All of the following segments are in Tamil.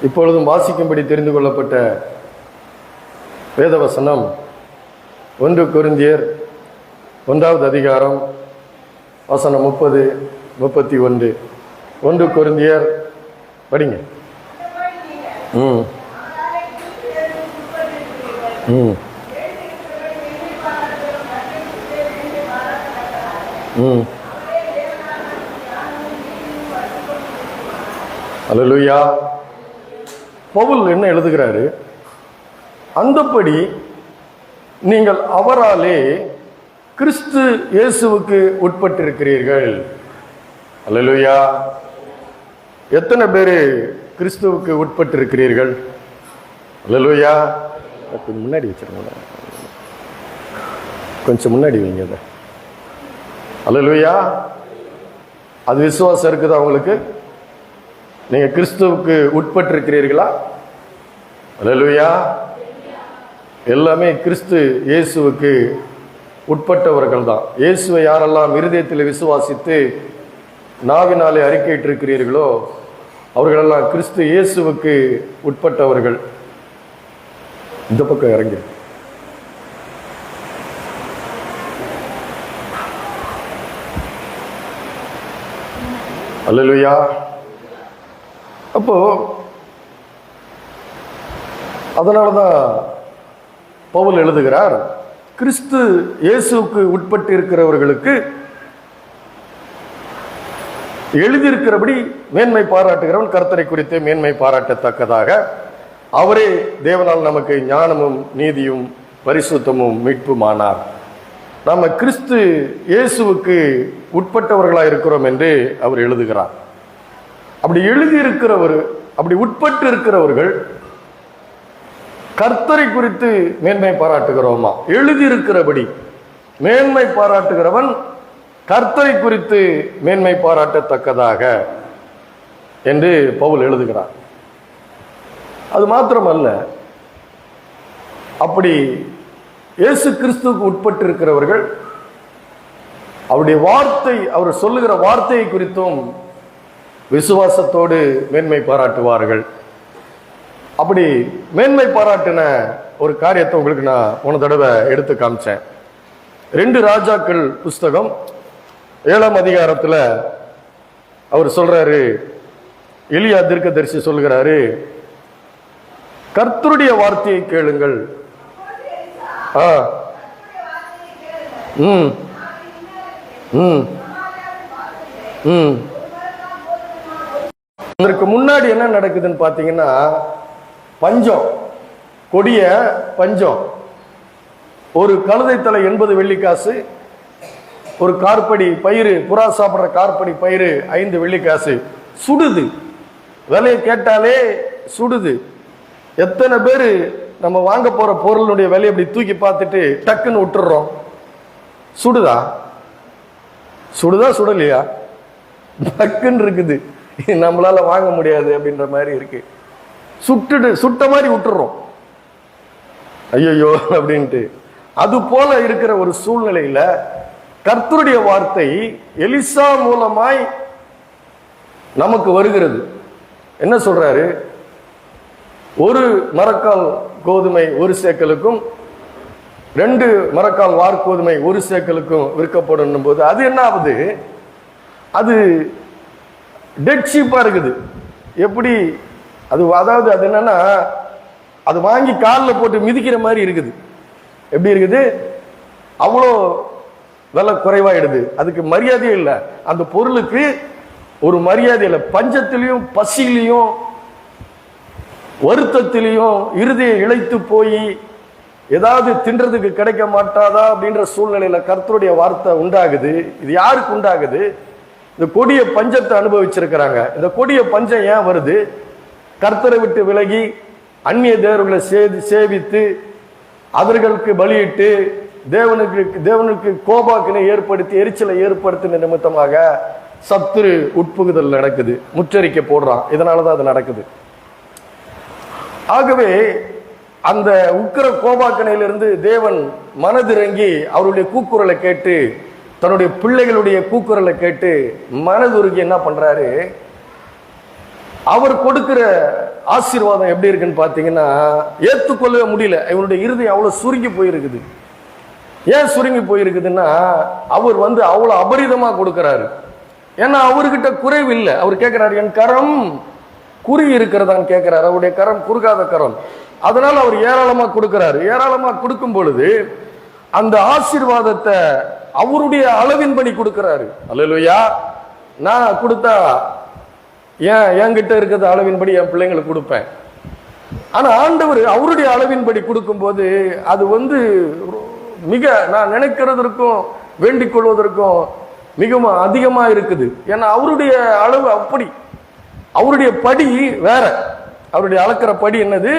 இப்பொழுதும் வாசிக்கும்படி தெரிந்து கொள்ளப்பட்ட வேதவசனம் 1 கொரிந்தியர் 1வது அதிகாரம் வசனம் 30, 31. 1 கொரிந்தியர் படிங்க. அல்லேலூயா. பவுல் என்ன எழுதுகிறாரு? அந்தப்படி நீங்கள் அவராலே கிறிஸ்து இயேசுவுக்கு உட்பட்டிருக்கிறீர்கள். அல்லேலூயா. எத்தனை பேர் கிறிஸ்துவுக்கு உட்பட்டிருக்கிறீர்கள்? அல்லேலூயா. கொஞ்சம் முன்னாடி வச்சிருங்க, கொஞ்சம் முன்னாடி வைங்க அதை. அல்லேலூயா. அது விசுவாசம் இருக்குது அவங்களுக்கு? நீங்க கிறிஸ்துவுக்கு உட்பட்டிருக்கிறீர்களா? அல்லேலூயா. எல்லாமே கிறிஸ்து இயேசுவுக்கு உட்பட்டவர்கள் தான். இயேசுவை யாரெல்லாம் இருதயத்தில் விசுவாசித்து நாவினாலே அறிக்கையிட்டிருக்கிறீர்களோ அவர்களெல்லாம் கிறிஸ்து இயேசுவுக்கு உட்பட்டவர்கள். இந்த பக்கம் இறங்கி. அல்லேலூயா. அப்போ அதனாலதான் பவுல் எழுதுகிறார், கிறிஸ்து இயேசுவுக்கு உட்பட்டு இருக்கிறவர்களுக்கு எழுதியிருக்கிறபடி மேன்மை பாராட்டுகிறவன் கர்த்தரை குறித்து மேன்மை பாராட்டத்தக்கதாக அவரே தேவனால் நமக்கு ஞானமும் நீதியும் பரிசுத்தமும் மீட்புமானார். நாம கிறிஸ்து இயேசுவுக்கு உட்பட்டவர்களாக இருக்கிறோம் என்று அவர் எழுதுகிறார். அப்படி எழுதியிருக்கிறவர், அப்படி உட்பட்டு இருக்கிறவர்கள் கர்த்தரை குறித்து மேன்மை பாராட்டுகிறோமா? எழுதியிருக்கிறபடி மேன்மை பாராட்டுகிறவன் கர்த்தரை குறித்து மேன்மை பாராட்டத்தக்கதாக என்று பவுல் எழுதுகிறார். அது மாத்திரமல்ல, அப்படி இயேசு கிறிஸ்துவுக்கு உட்பட்டு இருக்கிறவர்கள் அவருடைய வார்த்தை, அவர் சொல்லுகிற வார்த்தையை குறித்தும் விசுவாசத்தோடு மேன்மை பாராட்டுவார்கள். அப்படி மேன்மை பாராட்டின ஒரு காரியத்தை உங்களுக்கு நான் போன தடவை எடுத்து காமிச்சேன். 2 ராஜாக்கள் புஸ்தகம் 7ஆம் அதிகாரத்தில் அவர் சொல்றாரு, எலியா தீர்க்கதரிசி சொல்கிறாரு, கர்த்தருடைய வார்த்தையை கேளுங்கள். அதற்கு முன்னாடி என்ன நடக்குதுன்னு பார்த்தீங்கன்னா, பஞ்சம், கொடிய பஞ்சம். ஒரு கழுதை தலை 80 வெள்ளிக்காசு, ஒரு கார்படி பயிறு, புறா சாப்பிட்ற கார்படி பயிறு 5 வெள்ளிக்காசு. சுடுது, விலையை கேட்டாலே சுடுது. எத்தனை பேர் நம்ம வாங்க போற பொருளுடைய விலையை அப்படி தூக்கி பார்த்துட்டு டக்குன்னு விட்டுறோம்? சுடுதா? சுடுதா சுடலையா? டக்குன்னு இருக்குது, நம்மளால வாங்க முடியாது அப்படின்ற மாதிரி இருக்கு. சுட்ட மாதிரி விட்டுறோம், ஐயோ அப்படின்ட்டு. அது போல இருக்கிற ஒரு சூழ்நிலையில கர்த்தருடைய வார்த்தை எலிசா மூலமாய் நமக்கு வருகிறது. என்ன சொல்றாரு? 1 மரக்கால் கோதுமை 1 சேக்கலுக்கும் 2 மரக்கால் வார்கோதுமை 1 சேக்கலுக்கும் விற்கப்படும் போது அது என்ன ஆகுது? அது டெட் ஷீப்பா இருக்குது. எப்படி அது? அதாவது அது என்னன்னா, அது வாங்கி காலில் போட்டு மிதிக்கிற மாதிரி இருக்குது. எப்படி இருக்குது? அவ்வளோ விலை குறைவாயிடுது. அதுக்கு மரியாதையே இல்லை, அந்த பொருளுக்கு ஒரு மரியாதை இல்லை. பஞ்சத்திலையும் பசியிலையும் வருத்தத்திலையும் இருதயம் இழைத்து போய் ஏதாவது தின்றதுக்கு கிடைக்க மாட்டாதா அப்படின்ற சூழ்நிலையில கர்த்தருடைய வார்த்தை உண்டாகுது. இது யாருக்கு உண்டாகுது? இந்த கொடிய பஞ்சத்தை அனுபவிச்சிருக்கிறாங்க. இந்த கொடிய பஞ்சம் ஏன் வருது? கர்த்தரை விட்டு விலகி அந்நிய தேவர்களை சேவித்து அவர்களுக்கு பலியிட்டு தேவனுக்கு கோபாக்கினை ஏற்படுத்தி எரிச்சலை ஏற்படுத்தின நிமித்தமாக சத்துரு உட்புகுதல் நடக்குது, முச்சரிக்கை போடுறான். இதனாலதான் அது நடக்குது. ஆகவே அந்த உக்கிர கோபாக்கனையிலிருந்து தேவன் மனதிறங்கி அவருடைய கூக்குரலை கேட்டு, தன்னுடைய பிள்ளைகளுடைய கூக்குரலை கேட்டு மனதுருகி என்ன பண்றாரு? அவர் கொடுக்கிற ஆசீர்வாதம் எப்படி இருக்குன்னு பாத்தீங்கன்னா ஏத்துக்கொள்ளவே முடியல. இவனுடைய இருதயம் அவ்வளவு சுருங்கி போயிருக்குது. ஏன் சுருங்கி போயிருக்குதுன்னா அவர் அவ்வளவு அபரிதமா கொடுக்கிறாரு. ஏன்னா அவர்கிட்ட குறைவு இல்லை. அவர் கேட்கிறாரு, என் கரம் குறி இருக்கிறதான்னு கேட்கிறாரு. அவருடைய கரம் குறுகாத கரம். அதனால அவர் ஏராளமா கொடுக்கிறாரு. ஏராளமா கொடுக்கும் பொழுது அந்த ஆசீர்வாதத்தை அவருடைய அளவின்படி கொடுக்கிறாரு. அல்லேலூயா. நான் கொடுத்தா என்கிட்ட இருக்கிற அளவின்படி என் பிள்ளைங்களுக்கு கொடுப்பேன். ஆனா ஆண்டவர் அவருடைய அளவின்படி கொடுக்கும்போது அது மிக நான் நினைக்கிறதற்கும் வேண்டிக் கொள்வதற்கும் மிகவும் அதிகமா இருக்குது. ஏன்னா அவருடைய அளவு அப்படி, அவருடைய படி வேற. அவருடைய அளக்கிற படி என்னது,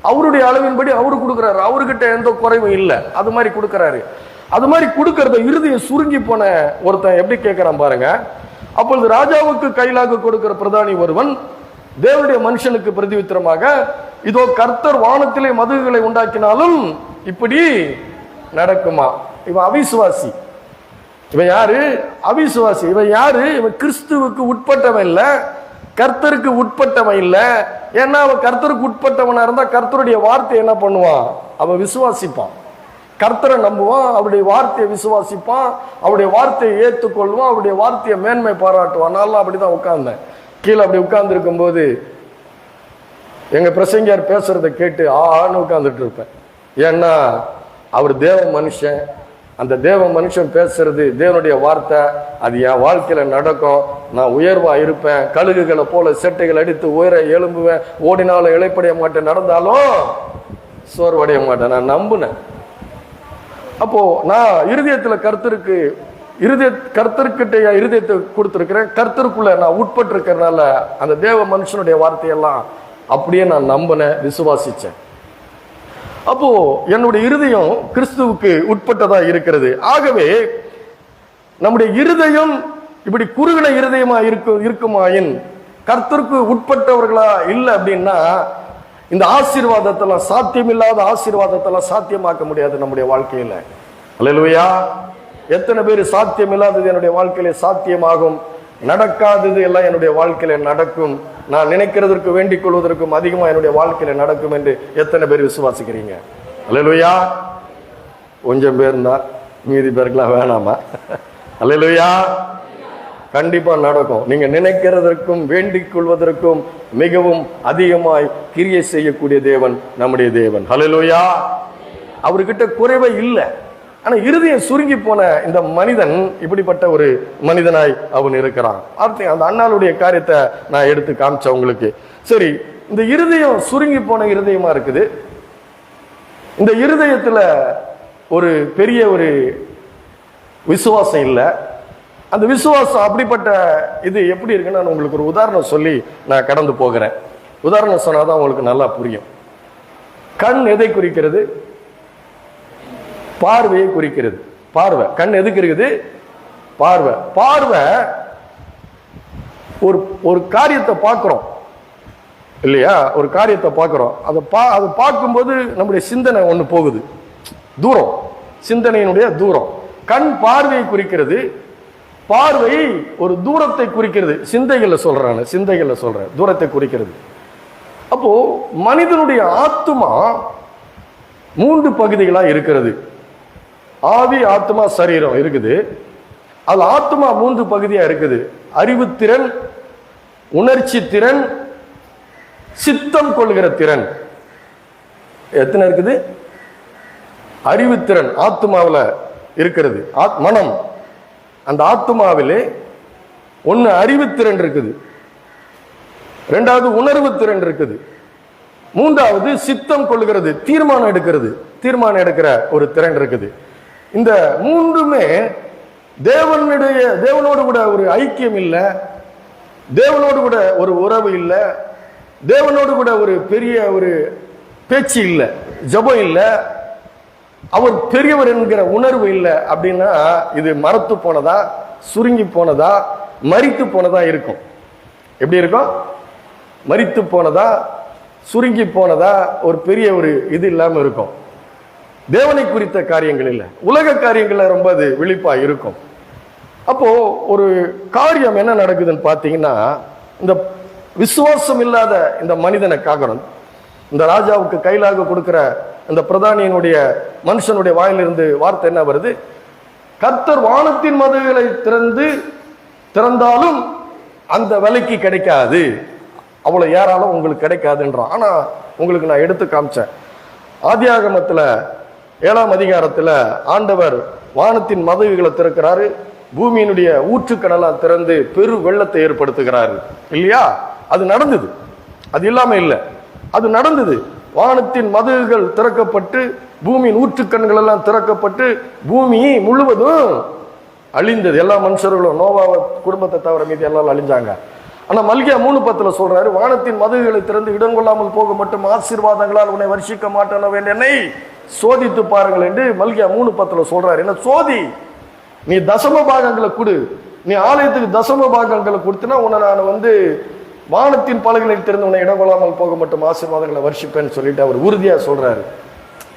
அவருடைய அளவின்படி அவரு கொடுக்கிறாரு. அவர்கிட்ட எந்த குறைவும் இல்லை. அது மாதிரி கொடுக்கிறாரு. அது மாதிரி கொடுக்கறத இருதயம் சுருங்கி போன ஒருத்தன் எப்படி கேட்கிறான் பாருங்க. அப்பொழுது ராஜாவுக்கு கையிலாக கொடுக்கிற பிரதானி ஒருவன் தேவனுடைய மனுஷனுக்கு பிரதிவித்திரமாக, இதோ கர்த்தர் வானத்திலே மதுகுகளை உண்டாக்கினாலும் இப்படி நடக்குமா? இவன் அவிசுவாசி. இவன் யாரு? அவிசுவாசி. இவன் யாரு? இவன் கிறிஸ்துவுக்கு உட்பட்டவன் இல்ல, கர்த்தருக்கு உட்பட்டவன் இல்ல. ஏன்னா அவன் கர்த்தருக்கு உட்பட்டவனா இருந்தா கர்த்தருடைய வார்த்தை என்ன பண்ணுவான்? அவன் விசுவாசிப்பான், கர்த்தரை நம்புவான், அவருடைய வார்த்தையை விசுவாசிப்பான், அவருடைய வார்த்தையை ஏற்றுக்கொள்வான், அவருடைய வார்த்தையை மேன்மை பாராட்டுவான். நான் அப்படிதான் உட்கார்ந்தேன். கீழே அப்படி உட்கார்ந்து இருக்கும் போது எங்க பிரசங்கியார் பேசுறதை கேட்டு ஆன்னு உட்கார்ந்துட்டு இருப்பேன். ஏன்னா அவர் தேவ மனுஷன். அந்த தேவ மனுஷன் பேசுறது தேவனுடைய வார்த்தை. அது என் வாழ்க்கையில நடக்கும். நான் உயர்வா இருப்பேன். கழுகுகளை போல செட்டைகள் அடித்து உயர எழும்புவேன். ஓடினாலும் இளைப்படைய மாட்டேன், நடந்தாலும் சோர்வடைய மாட்டேன். நான் நம்புனேன். அப்போ நான் இருதயத்துல கர்த்தர்கிட்ட இருதயத்தை கொடுத்திருக்கிறேன். கர்த்தருக்குள்ள நான் உட்பட்டு இருக்கிறதுனால அந்த தேவ மனுஷனுடைய வார்த்தையெல்லாம் அப்படியே நான் நம்பினேன், விசுவாசிச்சேன். அப்போ என்னுடைய இருதயம் கிறிஸ்துவுக்கு உட்பட்டதா இருக்கிறது. ஆகவே நம்முடைய இருதயம் இப்படி குறுகின இருதயமா இருக்குமாயின் கர்த்தருக்கு உட்பட்டவர்களா இல்லை அப்படின்னா இந்த ஆசீர்வாதத்தெல்லாம், சாத்தியமில்லாத ஆசீர்வாதத்தெல்லாம் சாத்தியமாக்க முடியாது நம்முடைய வாழ்க்கையில. அல்லேலூயா. எத்தனை பேர் சாத்தியம் இல்லாதது என்னுடைய வாழ்க்கையில சாத்தியமாகும், நடக்காதது எல்லாம் என்னுடைய வாழ்க்கையில நடக்கும், நான் நினைக்கிறதற்கு வேண்டிக் கொள்வதற்கும் அதிகமா என்னுடைய வாழ்க்கையில நடக்கும் என்று எத்தனை பேர் விசுவாசிக்கிறீங்க? அல்லேலூயா. கொஞ்சம் பேர் தான், மீதி பேருக்குலாம் வேணாமா? அல்லேலூயா. கண்டிப்பா நடக்கும். நீங்க நினைக்கிறதற்கும் வேண்டிக் கொள்வதற்கும் மிகவும் அதிகமாய் கிரியை செய்யக்கூடிய தேவன் நம்முடைய தேவன். ஹல்லேலூயா. அவர்கிட்ட குறைவே இல்லை. ஆனா இருதயம் சுருங்கி போன இந்த மனிதன் இப்படிப்பட்ட ஒரு மனிதனாய் அவன் இருக்கிறான். அந்த அண்ணாளுடைய காரியத்தை நான் எடுத்து காமிச்சேன் உங்களுக்கு. சரி, இந்த இருதயம் சுருங்கி போன இருதயமா இருக்குது. இந்த இருதயத்துல ஒரு பெரிய ஒரு விசுவாசம் இல்லை. அந்த விசுவாசம் அப்படிப்பட்ட இது எப்படி இருக்குன்னு நான் உங்களுக்கு ஒரு உதாரணம் சொல்லி நான் கடந்து போகிறேன். உதாரணம் சொன்னாதான் உங்களுக்கு நல்லா புரியும். கண் எதை குறிக்கிறது? பார்வையை குறிக்கிறது. பார்வை. கண் எதுக்கு இருக்குது? பார்வை. பார்வை ஒரு காரியத்தை பார்க்கிறோம் இல்லையா? ஒரு காரியத்தை பார்க்கிறோம். அதை பார்க்கும்போது நம்முடைய சிந்தனை ஒண்ணு போகுது, தூரம், சிந்தனையினுடைய தூரம். கண் பார்வையை குறிக்கிறது, பார்வை ஒரு தூரத்தை குறிக்கிறது. சிந்தைகள்ல சொல்றேன், தூரத்தை குறிக்கிறது. அப்போ மனிதனுடைய ஆத்துமா 3 பகுதிகளா இருக்கிறது. ஆவி, ஆத்மா, சரீரம் இருக்குது. அது ஆத்மா 3 பகுதியா இருக்குது. அறிவுத்திறன், உணர்ச்சி திறன், சித்தம் கொள்கிற திறன். எத்தனை இருக்குது? அறிவுத்திறன் ஆத்மாவில் இருக்கிறது. மனம், அந்த ஆத்மாவிலே ஒன்னு அறிவுத்திறன் இருக்குது, 2வது உணர்வு திறன் இருக்குது, 3வது சித்தம் கொள்கிறது, தீர்மானம் எடுக்கிற ஒரு திறன் இருக்குது. இந்த 3மே தேவனோடு கூட ஒரு ஐக்கியம் இல்லை, தேவனோடு கூட ஒரு உறவு இல்லை, தேவனோடு கூட ஒரு பெரிய ஒரு பேச்சு இல்லை, ஜபம் இல்லை, அவர் பெரியவர் என்கிற உணர்வு இல்லை. அப்படின்னா இது மரத்து போனதா, சுருங்கி போனதா, மரித்து போனதா இருக்கும். எப்படி இருக்கும்? மரித்து போனதா, சுருங்கி போனதா, ஒரு பெரிய ஒரு இது இல்லாம இருக்கும். தேவனை குறித்த காரியங்கள் இல்லை, உலக காரியங்கள்ல ரொம்ப அது விழிப்பா இருக்கும். அப்போ ஒரு காரியம் என்ன நடக்குதுன்னு பாத்தீங்கன்னா, இந்த விசுவாசம் இல்லாத இந்த மனிதனை காக்கணும். இந்த ராஜாவுக்கு கையிலாக கொடுக்கிற இந்த பிரதானியினுடைய மனுஷனுடைய வாயிலிருந்து வார்த்தை என்ன வருது? கர்த்தர் வானத்தின் மதகுகளை திறந்தாலும் அந்த விலைக்கு கிடைக்காது, அவ்வளவு ஏறாலும் உங்களுக்கு கிடைக்காதுன்றான். ஆனா உங்களுக்கு நான் எடுத்து காமிச்சேன். ஆதியாகமத்துல 7ஆம் அதிகாரத்துல ஆண்டவர் வானத்தின் மதகுகளை திறக்கிறாரு, பூமியினுடைய ஊற்றுக்கடலாம் திறந்து பெரு வெள்ளத்தை ஏற்படுத்துகிறாரு இல்லையா? அது நடந்தது, அது இல்லாம இல்லை, அது நடந்தது. வானத்தின் மதகுகள் திறக்கப்பட்டு பூமியின் ஊற்றுக்கண்கள் எல்லாம் திறக்கப்பட்டு பூமி முழுவதும் அழிந்தது. எல்லா மனுஷர்களும், நோவா குடும்பத்தை தவிர மீது எல்லாம் அழிஞ்சாங்க. ஆனா மல்கியா 3:10 சொல்றாரு, வானத்தின் மதகுகளை திறந்து இடம் கொள்ளாமல் போக மட்டும் ஆசீர்வாதங்களால் உன்னை வருஷிக்க மாட்டேன் என்னை சோதித்து பாருங்கள் என்று மல்கியா 3:10 சொல்றாரு. என்ன சோதி? நீ தசம பாகங்களை கொடு, நீ ஆலயத்துக்கு தசம பாகங்களை கொடுத்தினா உன்னை நான் வானத்தின் பலகைகளை திறந்து உன்னை இடம் கொள்ளாமல் போக மட்டும் ஆசீர்வாதங்களை வருஷிப்பேன்னு சொல்லிட்டு அவர் உறுதியா சொல்றாரு.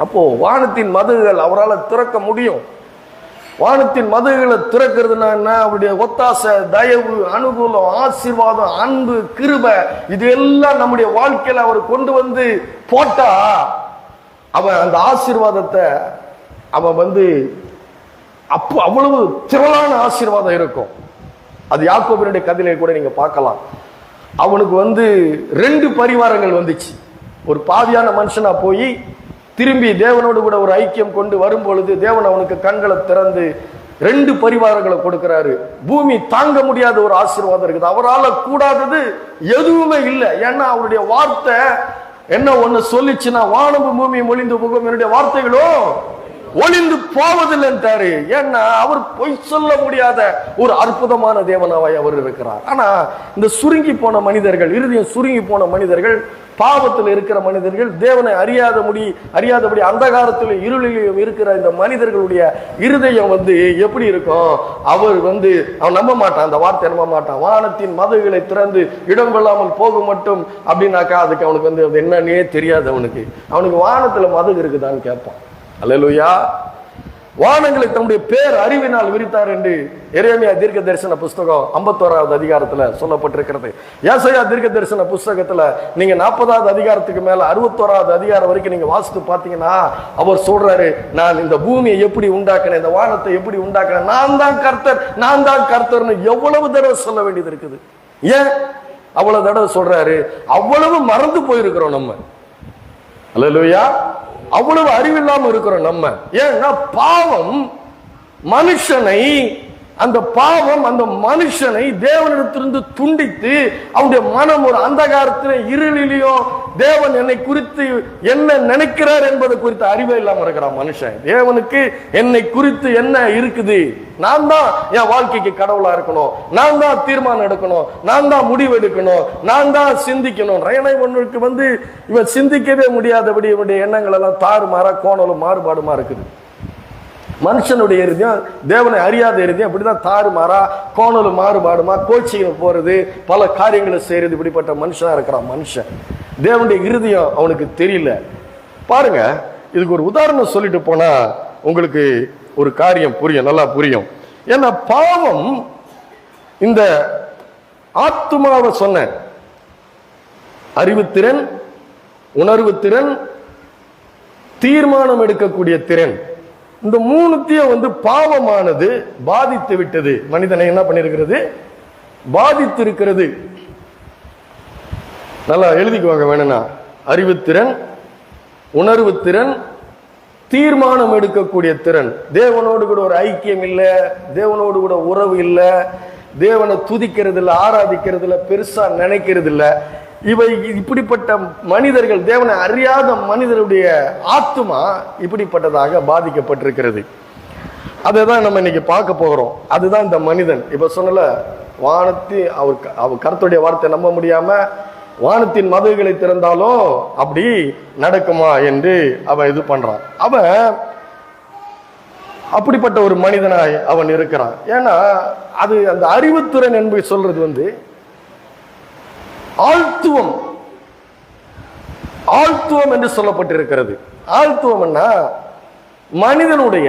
அப்போ வானத்தின் மதகுகள் அவரால் திறக்க முடியும். வானத்தின் மதகுகளை திறக்கிறதுனா என்ன? அவருடைய ஒத்தாசை, தயவு, அனுகூலம், ஆசீர்வாதம், அன்பு, கிருபை, இது எல்லாம் நம்முடைய வாழ்க்கையில அவர் கொண்டு போட்டா அவன் அந்த ஆசீர்வாதத்தை அவன் அப்போ அவ்வளவு திரளான ஆசீர்வாதம் இருக்கும். அது யாக்கோபினுடைய கதையில கூட நீங்க பார்க்கலாம். அவனுக்கு 2 பரிவாரங்கள் வந்துச்சு. ஒரு பாவியான மனுஷனா போய் திரும்பி தேவனோடு கூட ஒரு ஐக்கியம் கொண்டு வரும் பொழுது தேவன் அவனுக்கு கண்களை திறந்து 2 பரிவாரங்களை கொடுக்கிறாரு. பூமி தாங்க முடியாத ஒரு ஆசீர்வாதம் இருக்குது. அவரால் கூடாதது எதுவுமே இல்லை. ஏன்னா அவருடைய வார்த்தை என்ன ஒண்ணு சொல்லிச்சுன்னா, வானமும் பூமியும் ஒளிந்து போகும், என்னுடைய வார்த்தைகளும் ஒளிந்து போவதில்லைன்றாரு. ஏன்னா அவர் பொய் சொல்ல முடியாத ஒரு அற்புதமான தேவனாவாய் அவர் இருக்கிறார். ஆனா இந்த சுருங்கி போன மனிதர்கள், இருதயம் சுருங்கி போன மனிதர்கள், பாவத்தில் இருக்கிற மனிதர்கள், தேவனை அறியாதபடி அந்தகாரத்தில் இருளிலும் இருக்கிற இந்த மனிதர்களுடைய இருதயம் எப்படி இருக்கும்? அவர் அவன் நம்ப மாட்டான், அந்த வார்த்தை நம்ப மாட்டான். வானத்தின் மதகுகளை திறந்து இடம் கொள்ளாமல் போக மட்டும் அப்படின்னாக்கா அதுக்கு அவனுக்கு அது என்னன்னே தெரியாது. அவனுக்கு வானத்துல மதகு இருக்குதான்னு கேட்பான். அல்லேலூயா. வானங்களை தம்முடைய பேர் அறிவினால் விரித்தார் என்று எரேமியா தீர்க்க தரிசன புஸ்தகம் 51வது அதிகாரத்துல சொல்லப்பட்டிருக்கிறது. ஏசாயா தீர்க்க தரிசன புஸ்தகத்துல நீங்க 40வது அதிகாரத்துக்கு மேல 61வது அதிகாரம் வரைக்கும் நீங்க வாசித்து பாத்தீங்கன்னா அவர் சொல்றாரு, நான் இந்த பூமியை எப்படி உண்டாக்கினேன், இந்த வானத்தை எப்படி உண்டாக்கினேன், நான் தான் கர்த்தர்னு எவ்வளவு தடவை சொல்ல வேண்டியது இருக்குது. ஏன் அவ்வளவு தடவை சொல்றாரு? அவ்வளவு மறந்து போயிருக்கிறோம் நம்ம. அல்லேலூயா. அவ்வளவு அறிவில்லாம இருக்கிறோம் நம்ம. ஏன்னா பாவம் அந்த மனுஷனை தேவனிடத்திலிருந்து துண்டித்து அவனுடைய மனம் ஒரு அந்தகாரத்திலே இருளிலையும் தேவன் என்னை குறித்து என்ன நினைக்கிறார் என்பதை குறித்து அறிவே இல்லாம இருக்கிறான் மனுஷன். தேவனுக்கு என்னை குறித்து என்ன இருக்குது, நான் தான் என் வாழ்க்கைக்கு கடவுளா இருக்கணும், நான் தான் தீர்மானம் எடுக்கணும், நான் தான் முடிவு எடுக்கணும், நான் தான் சிந்திக்கணும். ஒன்றுக்கு இவன் சிந்திக்கவே முடியாதபடி இவனுடைய எண்ணங்கள் எல்லாம் தாறுமாறா கோணலும் மாறுபாடுமா இருக்குது. மனுஷனுடைய இருதயம், தேவனை அறியாத இருதயம் அப்படிதான் தாறுமாறா கோணலும் மாறுபாடுமா கோச்சிங்க போறது, பல காரியங்களை செய்யறது, இப்படிப்பட்ட மனுஷனா இருக்கிறான் மனுஷன். தேவனுடைய இருதயம் அவனுக்கு தெரியல. பாருங்க, இதுக்கு ஒரு உதாரணம் சொல்லிட்டு போனா உங்களுக்கு ஒரு காரியம் புரியும், நல்லா புரியும். ஏன்னா பாவம் இந்த ஆத்துமாவை சொன்ன அறிவுத்திறன், உணர்வு திறன், தீர்மானம் எடுக்கக்கூடிய திறன், இந்த மூணுத்தையும் பாவமானது பாதித்து விட்டது. மனிதனை என்ன பண்ணிருக்கிறது? பாதித்து இருக்கிறது. நல்லா எழுதிக்குவாங்க வேணும்னா, அறிவுத்திறன், உணர்வு திறன், தீர்மானம் எடுக்கக்கூடிய திறன். தேவனோடு கூட ஒரு ஐக்கியம் இல்லை, தேவனோடு கூட உறவு இல்லை, தேவனை துதிக்கிறது இல்லை, ஆராதிக்கிறது இல்லை, பெருசா நினைக்கிறது இல்லை. இவை இப்படிப்பட்ட மனிதர்கள், தேவனை அறியாத மனிதருடைய ஆத்துமா இப்படிப்பட்டதாக பாதிக்கப்பட்டிருக்கிறது. அதை தான் நம்ம இன்னைக்கு பார்க்க போகிறோம். அதுதான் இந்த மனிதன். இப்ப சொன்னல, அவர் கர்த்தருடைய வார்த்தை நம்ப முடியாம வானத்தின் மதகுகளை திறந்தாலும் அப்படி நடக்குமா என்று அவன் இது பண்றான். அவன் அப்படிப்பட்ட ஒரு மனிதனாய் அவன் இருக்கிறான். ஏன்னா அது அந்த அறிவுத்திறன் என்பது சொல்றது ஆழ்த்துவம் என்று சொல்லப்பட்டிருக்கிறது. ஆழ்த்துவம்னா மனிதனுடைய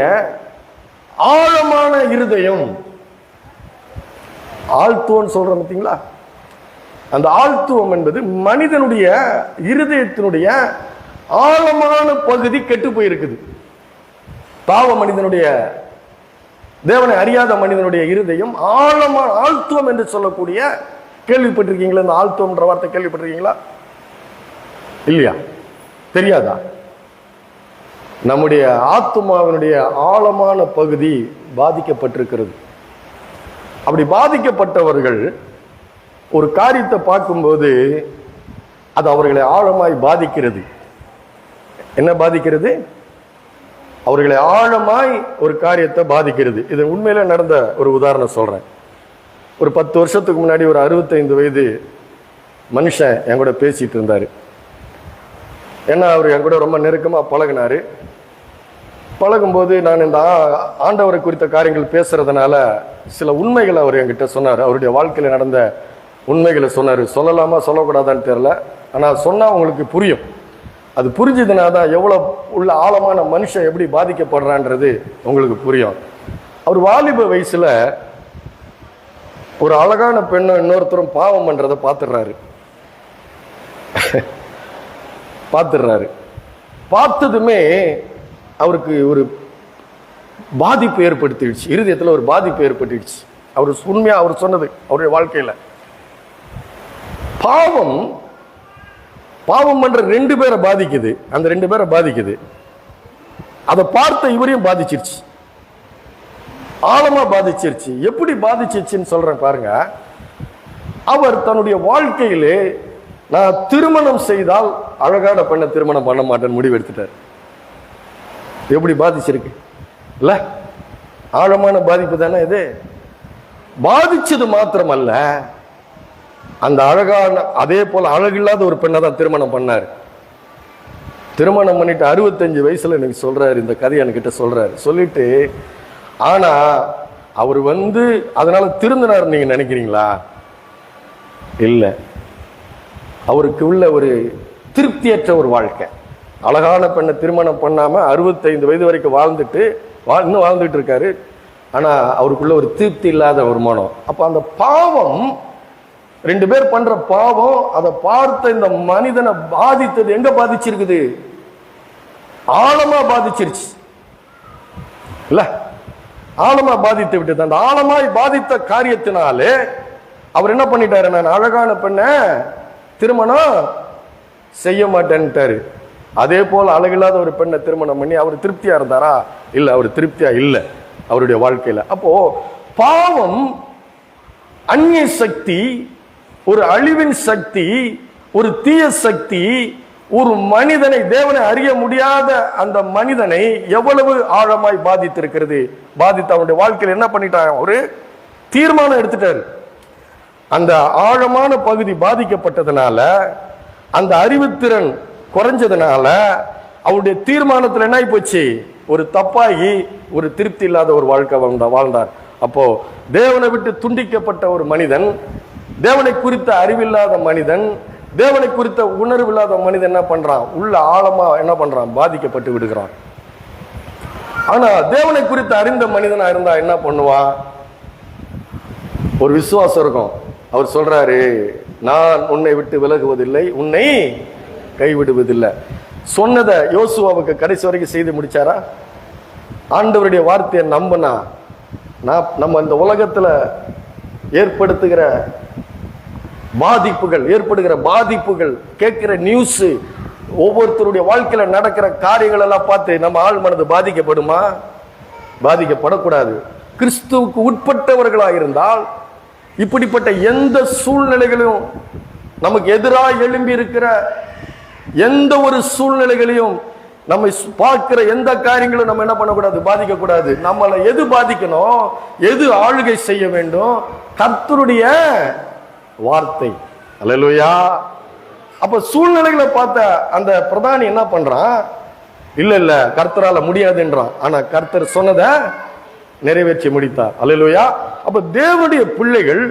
ஆழமான இருதயம். ஆழ்த்துவம் சொல்றோம் பார்த்தீங்களா? அந்த ஆழ்த்துவம் என்பது மனிதனுடைய இருதயத்தினுடைய ஆழமான பகுதி கெட்டு போயிருக்குது. பாவ மனிதனுடைய, தேவனை அறியாத மனிதனுடைய இருதயம் ஆழமான ஆழ்த்துவம் என்று சொல்லக்கூடிய, கேள்விப்பட்டிருக்கீங்களா? இந்த ஆழ்த்துவம்ன்ற வார்த்தை கேள்விப்பட்டிருக்கீங்களா? இல்லையா? தெரியாதா? நம்முடைய ஆத்துமாவினுடைய ஆழமான பகுதி பாதிக்கப்பட்டிருக்கிறது. அப்படி பாதிக்கப்பட்டவர்கள் ஒரு காரியத்தை பார்க்கும்போது அது அவர்களை ஆழமாய் பாதிக்கிறது. என்ன பாதிக்கிறது? அவர்களை ஆழமாய் ஒரு காரியத்தை பாதிக்கிறது. இது உண்மையில நடந்த ஒரு உதாரணம் சொல்றேன். ஒரு 10 வருஷத்துக்கு முன்னாடி ஒரு 65 வயது மனுஷன் என் கூட பேசிட்டு இருந்தாரு. ஏன்னா அவர் என் கூட ரொம்ப நெருக்கமா பழகினாரு. பழகும்போது நான் இந்த ஆண்டவரை குறித்த காரியங்கள் பேசுறதுனால சில உண்மைகளை அவர் என்கிட்ட சொன்னார். அவருடைய வாழ்க்கையில நடந்த உண்மைகளை சொன்னார். சொல்லலாமா சொல்லக்கூடாதான்னு தெரியல, ஆனால் சொன்னா உங்களுக்கு புரியும். அது புரிஞ்சதுனா தான் எவ்வளோ உள்ள ஆழமான மனுஷன் எப்படி பாதிக்கப்படுறான்றது உங்களுக்கு புரியும். அவர் வாலிப வயசுல ஒரு அழகான பெண்ணை இன்னொருத்தரும் பாவம் பண்றதை பார்த்துடுறாரு. பார்த்ததுமே அவருக்கு ஒரு பாதிப்பு ஏற்படுத்திடுச்சு, இருதயத்தில் ஒரு பாதிப்பு ஏற்பட்டுடுச்சு. அவர் உண்மையா அவர் சொன்னது அவருடைய வாழ்க்கையில பாவம் பண்ற 2 பேரை பாதிக்குது. அந்த 2 பேரை பாதிக்குது. அதை பார்த்த இவரையும் பாதிச்சிருச்சு, ஆழமா பாதிச்சிருச்சு. எப்படி பாதிச்சிருச்சுன்னு சொல்றேன் பாருங்க. அவர் தன்னுடைய வாழ்க்கையிலே நான் திருமணம் செய்தால் அழகான பெண்ணை திருமணம் பண்ண மாட்டேன்னு முடிவு எடுத்துட்டார். எப்படி பாதிச்சிருக்கு இல்ல? ஆழமான பாதிப்பு தானே இது. பாதிச்சது மாத்திரமல்ல, அந்த அழகான அதே போல அழகில்லாத ஒரு பெண்ணை தான் திருமணம் பண்ணார். திருமணம் பண்ணிட்டு 65 வயசுல எனக்கு சொல்றாரு, இந்த கதையை என்கிட்ட சொல்றாரு. சொல்லிட்டு ஆனா அவர் அதனால திருந்தினார் நீங்க நினைக்கிறீங்களா? இல்ல, அவருக்கு உள்ள ஒரு திருப்தியற்ற ஒரு வாழ்க்கை. அழகான பெண்ணை திருமணம் பண்ணாம 65 வயது வரைக்கும் இன்னும் வாழ்ந்துட்டு இருக்காரு. ஆனா அவருக்குள்ள ஒரு திருப்தி இல்லாத ஒரு மனம். அப்ப அந்த பாவம், 2 பேர் பண்ற பாவம், அதை பார்த்த இந்த மனிதனை பாதித்தது. எங்க பாதிச்சிருக்குது? ஆழமா பாதிச்சிருச்சு இல்ல? ஆழமா பாதித்து விட்டது. அந்த ஆழமாய் பாதித்த காரியத்தினாலே அவர் என்ன பண்ணிட்டாரு? நான் அழகான பெண்ணை திருமணம் செய்ய மாட்டேன்ட்டாரு. அதே போல அழகில்லாத ஒரு பெண்ணை திருமணம் பண்ணி அவர் திருப்தியா இருந்தாரா? இல்ல, அவர் திருப்தியா இல்ல அவருடைய வாழ்க்கையில. அப்போ பாவம் அந்நிய சக்தி, ஒரு அழிவின் சக்தி, ஒரு தீய சக்தி ஒரு மனிதனை, தேவனை அறிய முடியாத அந்த மனிதனை எவ்வளவு ஆழமாய் பாதித்திருக்கிறது. பாதித்து அவனுடைய வாழ்க்கையில் என்ன பண்ணிட்டாங்க? ஒரு தீர்மானம் எடுத்துட்டாரு. அந்த ஆழமான பகுதி பாதிக்கப்பட்டதுனால, அந்த அறிவுத்திறன் குறைஞ்சதுனால அவருடைய தீர்மானத்தில் என்ன போச்சு? ஒரு தப்பாகி ஒரு திருப்தி இல்லாத ஒரு வாழ்க்கை வாழ்ந்தார். அப்போ தேவனை விட்டு துண்டிக்கப்பட்ட ஒரு மனிதன், தேவனை குறித்த அறிவில்லாத மனிதன், தேவனை குறித்த உணர்வு இல்லாத மனிதன் என்ன பண்றான்? உள்ள ஆழமா என்ன பண்றான்? பாதிக்கப்பட்டு விடுகிறான். ஆனா தேவனை குறித்த அறிந்த மனிதனா இருந்தா என்ன பண்ணுவான்? ஒரு விசுவாசம் இருக்கும். அவர் சொல்றாரு, நான் உன்னை விட்டு விலகுவதில்லை, உன்னை கைவிடுவதில்லை. சொன்னதை யோசுவாவுக்கு கடைசி வரைக்கும் செய்து முடிச்சாரா? ஆண்டவருடைய வார்த்தையை நம்பினா நம்ம இந்த உலகத்துல ஏற்படுத்துகிற பாதிப்புகள், கேட்கிற நியூஸ், ஒவ்வொருத்தருடைய வாழ்க்கையில நடக்கிற காரியங்கள் எல்லாம் பார்த்து நம்ம ஆள் மனது பாதிக்கப்படுமா? பாதிக்கப்படக்கூடாது. கிறிஸ்துவுக்கு உட்பட்டவர்களாக இருந்தால் இப்படிப்பட்ட எந்த சூழ்நிலைகளையும், நமக்கு எதிராக எழும்பி இருக்கிற எந்த ஒரு சூழ்நிலைகளையும், நம்ம பார்க்கிற எந்த காரியங்களும் நம்ம என்ன பண்ணக்கூடாது? பாதிக்கக்கூடாது. நம்மளை எது பாதிக்கணும்? எது ஆளுகை செய்ய வேண்டும்? கர்த்தருடைய வார்த்தை. அல்லேலூயா. அப்ப சூழ்நிலைகளை பார்த்த அந்த பிரதானி என்ன பண்றான்? இல்ல கர்த்தரால முடியாதுன்றான். ஆனா கர்த்தர் சொன்னதை நிறைவேற்றி முடித்தார். அல்லேலூயா. அப்ப தேவனுடைய பிள்ளைகள்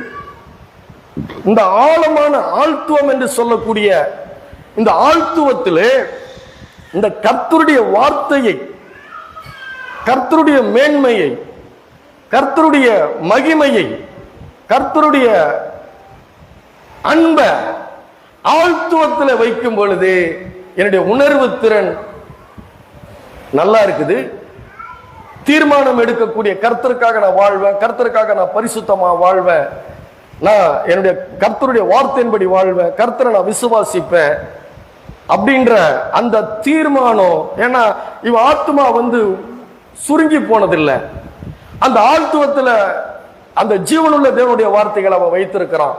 இந்த ஆழமான ஆழ்த்துவம் என்று சொல்லக்கூடிய இந்த ஆழ்த்துவத்திலே இந்த கர்த்தருடைய வார்த்தையை, கர்த்தருடைய மேன்மையை, கர்த்தருடைய மகிமையை, கர்த்தருடைய அன்ப ஆழ்த்துவத்தில் வைக்கும் பொழுது என்னுடைய உணர்வு திறன் நல்லா இருக்குது. தீர்மானம் எடுக்கக்கூடிய கர்த்தருக்காக நான் வாழ்வேன், கர்த்தருக்காக நான் பரிசுத்தமா வாழ்வேன், நான் என்னுடைய கர்த்தருடைய வார்த்தையின்படி வாழ்வேன், கர்த்தரை நான் விசுவாசிப்பேன் அப்படின்ற அந்த தீர்மானம். ஏன்னா இவ ஆத்மா சுருங்கி போனதில்லை. அந்த ஆழ்த்துவத்துல அந்த ஜீவனுள்ள தேவனுடைய வார்த்தைகளை அவன் வைத்திருக்கிறான்,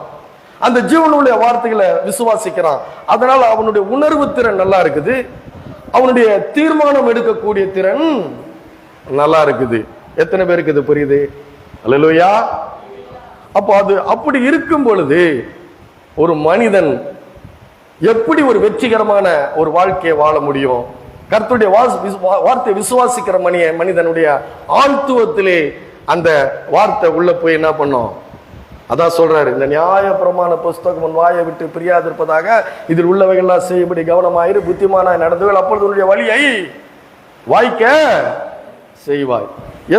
அந்த ஜீவனுடைய வார்த்தைகளை விசுவாசிக்கிறான். அதனால அவனுடைய உணர்வு திறன் நல்லா இருக்குது, அவனுடைய தீர்மானம் எடுக்கக்கூடிய திறன் நல்லா இருக்குது. எத்தனை பேருக்கு இது புரியுது? அல்லேலூயா. அப்போ அது அப்படி இருக்கும் பொழுது ஒரு மனிதன் எப்படி ஒரு வெற்றிகரமான ஒரு வாழ்க்கையை வாழ முடியும்? கர்த்தருடைய வார்த்தை விசுவாசிக்கிற மனிதனுடைய ஆழ்த்துவத்திலே அந்த வார்த்தை உள்ள போய் என்ன பண்ணும்? அதான் சொல்றாரு, இந்த நியாய பிரமாண புஸ்தகம் உன் வாயை விட்டு பிரியாதிருப்பதாக, இதில் உள்ளவைகள்லாம் செய்யபடி கவனமாயிரு, புத்திமானாய் நடந்துகள், அப்பொழுது உன்னுடைய வழியை வாய்க்க செய்வாய்.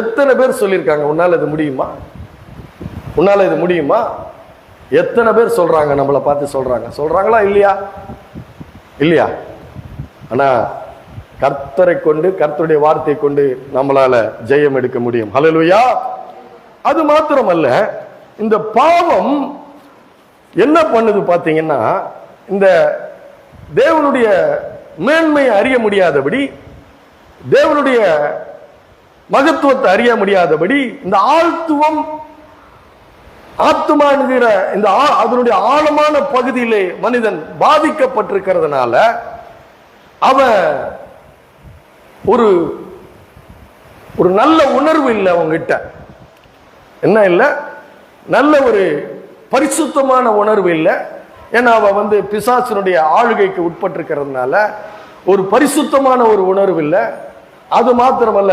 எத்தனை பேர் சொல்லியிருக்காங்க உன்னால இது முடியுமா, உன்னால இது முடியுமா? எத்தனை பேர் சொல்றாங்க, நம்மளை பார்த்து சொல்றாங்களா இல்லையா? இல்லையா? ஆனா கர்த்தரை கொண்டு, கர்த்தருடைய வார்த்தை கொண்டு நம்மளால ஜெயம் எடுக்க முடியும். ஹல்லேலூயா. அது மாத்திரமல்ல, இந்த பாவம் என்ன பண்ணுது பாத்தீங்கன்னா, இந்த தேவனுடைய மேன்மையை அறிய முடியாதபடி, தேவனுடைய மகத்துவத்தை அறிய முடியாதபடி, இந்த ஆழ்த்துவம் ஆத்மா என்கிற இந்த அதனுடைய ஆழமான பகுதியிலே மனிதன் பாதிக்கப்பட்டிருக்கிறதுனால அவன் ஒரு ஒரு நல்ல உணர்வு இல்லை அவங்கிட்ட. என்ன இல்லை? நல்ல ஒரு பரிசுத்தமான உணர்வு இல்லை. ஏன்னா அவன் பிசாசினுடைய ஆளுகைக்கு உட்பட்டிருக்கிறதுனால ஒரு பரிசுத்தமான ஒரு உணர்வு இல்லை. அது மாத்திரமல்ல,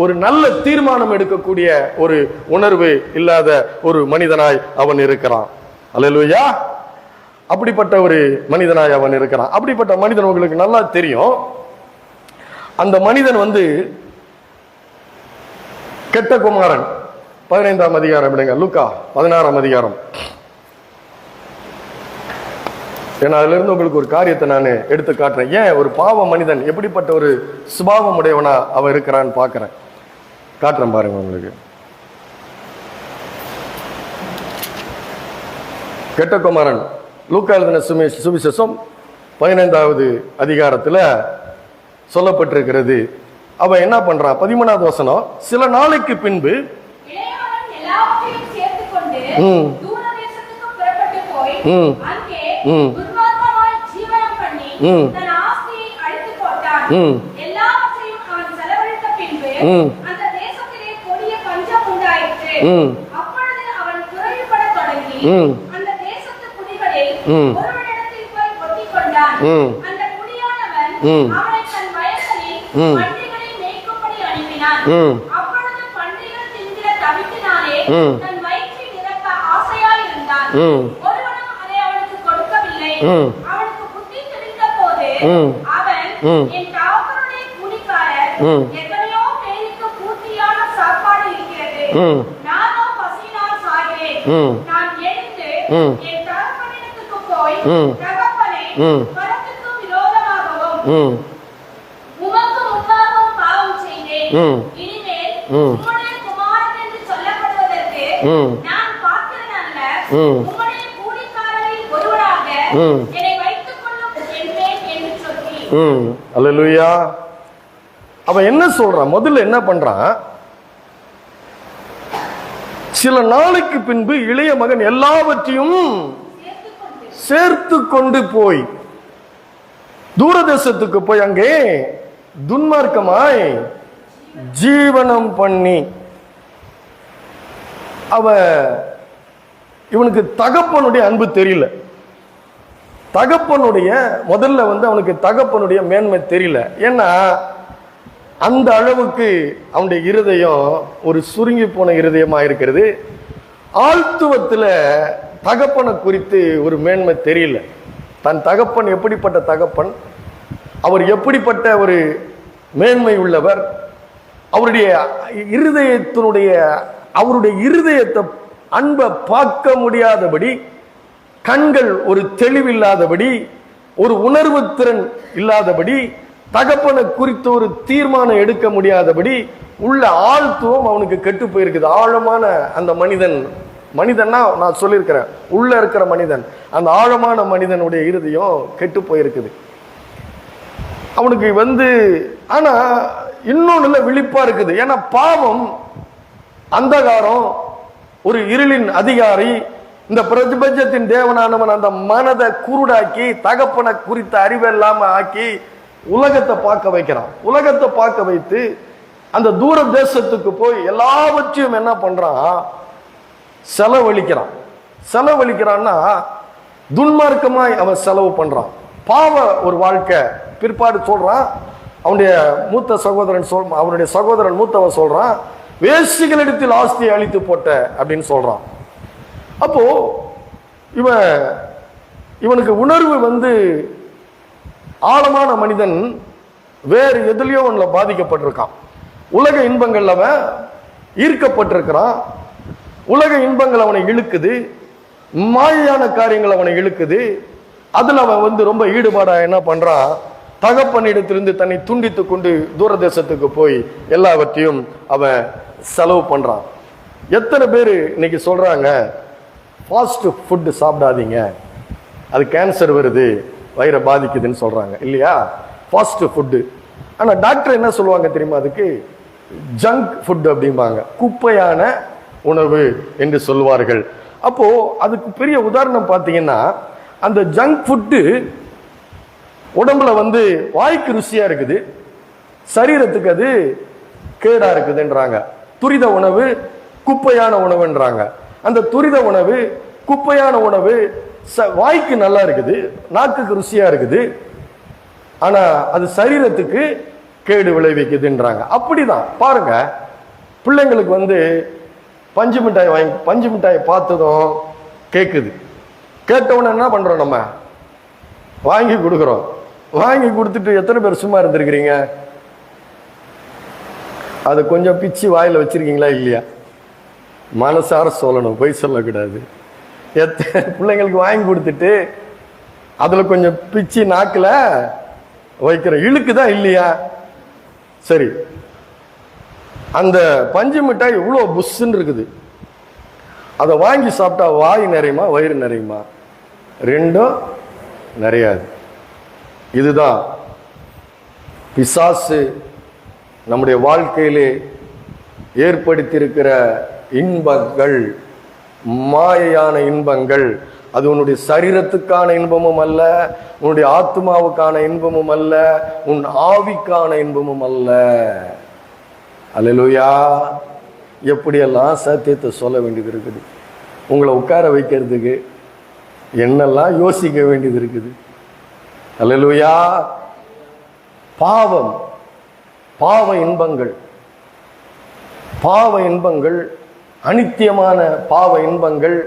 ஒரு நல்ல தீர்மானம் எடுக்கக்கூடிய ஒரு உணர்வு இல்லாத ஒரு மனிதனாய் அவன் இருக்கிறான். அல்லேலூயா. அப்படிப்பட்ட ஒரு மனிதனாய் அவன் இருக்கிறான். அப்படிப்பட்ட மனிதன் உங்களுக்கு நல்லா தெரியும். அந்த மனிதன் கெட்ட குமாரன். 15ஆம் அதிகாரம் விடுங்க, லூக்கா 16ஆம் அதிகாரம். ஏன்னா அதுல இருந்து உங்களுக்கு ஒரு காரியத்தை நான் எடுத்து காட்டுறேன். ஏன் ஒரு பாவ மனிதன் எப்படிப்பட்ட ஒரு சுபாவம் உடையவனா அவன் இருக்கிறான்னு பாக்குறேன், காட்டுறேன் பாருங்க உங்களுக்கு. கெட்ட குமாரன், லூக்கா எழுதின சுவிசேஷம் 15வது அதிகாரத்துல சொல்லப்பட்டிருக்கிறது. அவன் என்ன பண்றான்? 13வது வசனம். சில நாளைக்கு பின்பு அவனுக்கு புத்தி தெளிந்த போது அவன், என் தகப்பனுடைய கூலிக்காரர் எத்தனையோ பேருக்கு பூர்த்தியான சாப்பாடு இருக்கிறது, நானோ பசியினால் சாகிறேன். நான் எழுந்து என் தகப்பனிடத்துக்கு போய், தகப்பனே, பரத்துக்கு விரோதமாகவும் உமக்கு முன்பாகவும் பாவம் செய்தேன். இனிமேல் உம்முடைய குமாரன் என்று சொல்லப்படுவதற்கு நான் பாத்திரன் அல்ல. உம்முடைய கூலிக்காரரில் ஒருவராக என்னை வைத்துக் கொள்ளும் என்பேன் என்று சொல்லி. அல்லேலூயா. அவன் என்ன சொல்றான்? முதல்ல என்ன பண்றான்? சில நாளைக்கு பின்பு இளைய மகன் எல்லாவற்றையும் சேர்த்து கொண்டு போய் தூரதேசத்துக்கு போய் அங்கே துன்மார்க்கமாய் ஜீவனம் பண்ணி, இவனுக்கு தகப்பனுடைய அன்பு தெரியல. தகப்பனுடைய முதல்ல அவனுக்கு தகப்பனுடைய மேன்மை தெரியல. ஏன்னா அந்த அளவுக்கு அவனுடைய இருதயம் ஒரு சுருங்கி போன இருதயமா இருக்கிறது. ஆழ்த்துவத்தில் தகப்பனை குறித்து ஒரு மேன்மை தெரியல. தன் தகப்பன் எப்படிப்பட்ட தகப்பன், அவர் எப்படிப்பட்ட ஒரு மேன்மை உள்ளவர், அவருடைய இருதயத்தினுடைய அவருடைய இருதயத்தை அன்பை பார்க்க முடியாதபடி கண்கள் ஒரு தெளிவில்லாதபடி, ஒரு உணர்வு திறன் இல்லாதபடி, தகப்பனை குறித்து ஒரு தீர்மானம் எடுக்க முடியாதபடி உள்ள ஆழ்த்துவம் அவனுக்கு கெட்டு போயிருக்குது. ஆழமான அந்த மனிதன்னா நான் சொல்லியிருக்கிறேன், உள்ள இருக்கிற மனிதன், அந்த ஆழமான மனிதனுடைய இருதயம் கெட்டு போயிருக்குது. அவனுக்கு ஆனா இன்னொன்னுல விழிப்பா இருக்குது. ஏன்னா பாவம், அந்தகாரம், ஒரு இருளின் அதிகாரி, இந்த பிரபஞ்சத்தின் தேவனானவன் அந்த மனதை குருடாக்கி, தகப்பனை குறித்த அறிவில்லாம ஆக்கி உலகத்தை பார்க்க வைக்கிறான். உலகத்தை பார்க்க வைத்து அந்த தூர தேசத்துக்கு போய் எல்லாவற்றையும் என்ன பண்றான்? செலவழிக்கிறான். செலவழிக்கிறான்னா துன்மார்க்கமாய் அவன் செலவு பண்றான். பாவ ஒரு வாழ்க்கை. பிற்பாடு சொல்றான், அவனுடைய அவனுடைய சகோதரன் மூத்தவன் சொல்றான், வேசிகளிடத்தில் ஆஸ்தியை அழித்து போட்ட அப்படின்னு சொல்றான். அப்போ இவனுக்கு உணர்வு ஆழமான மனிதன் வேறு எதுலயோ ஒன்றுல பாதிக்கப்பட்டிருக்கான். உலக இன்பங்கள் அவன் ஈர்க்கப்பட்டிருக்கிறான். உலக இன்பங்கள் அவனை இழுக்குது, மாயான காரியங்கள் அவனை இழுக்குது. அதுல அவன் ரொம்ப ஈடுபாடா என்ன பண்றான்? தகப்பனிடத்திலிருந்து தன்னை துண்டித்து கொண்டு தூரதேசத்துக்கு போய் எல்லாவற்றையும் அவன் செலவு பண்றான். எத்தனை பேர் இன்னைக்கு சொல்றாங்க, ஃபாஸ்ட் ஃபுட் சாப்பிடாதீங்க, அது கேன்சர் வருது, வயிறை பாதிக்குதுன்னு சொல்றாங்க இல்லையா? Fast food. ஆனா டாக்டர் என்ன சொல்லுவாங்க தெரியுமா? அதுக்கு ஜங்க் ஃபுட் அப்படிம்பாங்க, குப்பையான உணவு என்று சொல்லுவார்கள். அப்போ அதுக்கு பெரிய உதாரணம் பார்த்தீங்கன்னா, அந்த ஜங்க் ஃபுட்டு உடம்புல வாய்க்கு ருசியா இருக்குது, சரீரத்துக்கு அது கேடா இருக்குதுன்றாங்க. துரித உணவு குப்பையான உணவுன்றாங்க. அந்த துரித உணவு, குப்பையான உணவு வாய்க்கு நல்லா இருக்குது, நாக்குக்கு ருசியா இருக்குது, ஆனா அது சரீரத்துக்கு கேடு விளைவிக்குதுன்றாங்க. அப்படிதான் பாருங்க, பிள்ளைங்களுக்கு பஞ்சு மிட்டாய் பார்த்ததும் கேட்குது. கேட்டவுடனே என்ன பண்றோம்? நம்ம வாங்கி கொடுக்குறோம். வாங்கி கொடுத்துட்டு எத்தனை பேர் சும்மா இருந்திருக்கிறீங்க? அது கொஞ்சம் பிச்சு வாயில வச்சிருக்கீங்களா இல்லையா? மனசார சொல்லணும், பொய் சொல்லக்கூடாது. பிள்ளைங்களுக்கு வாங்கி கொடுத்துட்டு அதுல கொஞ்சம் பிச்சு நாக்குல வைக்கிற இழுக்குதா இல்லையா? சரி, அந்த பஞ்சு மிட்டாய் இவ்வளோ புஷ்ன்னு இருக்குது, அதை வாங்கி சாப்பிட்டா வாய் நிறையுமா, வயிறு நிறையுமா? ரெண்டும் நிறையாது. இதுதான் பிசாசு நம்முடைய வாழ்க்கையிலே ஏற்படுத்தியிருக்கிற இன்பங்கள், மாயையான இன்பங்கள். அது உன்னுடைய சரீரத்துக்கான இன்பமும் அல்ல, உன்னுடைய ஆத்மாவுக்கான இன்பமும் அல்ல, உன் ஆவிக்கான இன்பமும் அல்ல. அல்லேலூயா. எப்படியெல்லாம் சத்தியத்தை சொல்ல வேண்டியது இருக்குது, உங்களை உட்கார வைக்கிறதுக்கு என்னெல்லாம் யோசிக்க வேண்டியது இருக்குது. அல்லேலூயா. பாவம், பாவ இன்பங்கள், பாவ இன்பங்கள், அனித்தியமான பாவ இன்பங்கள்.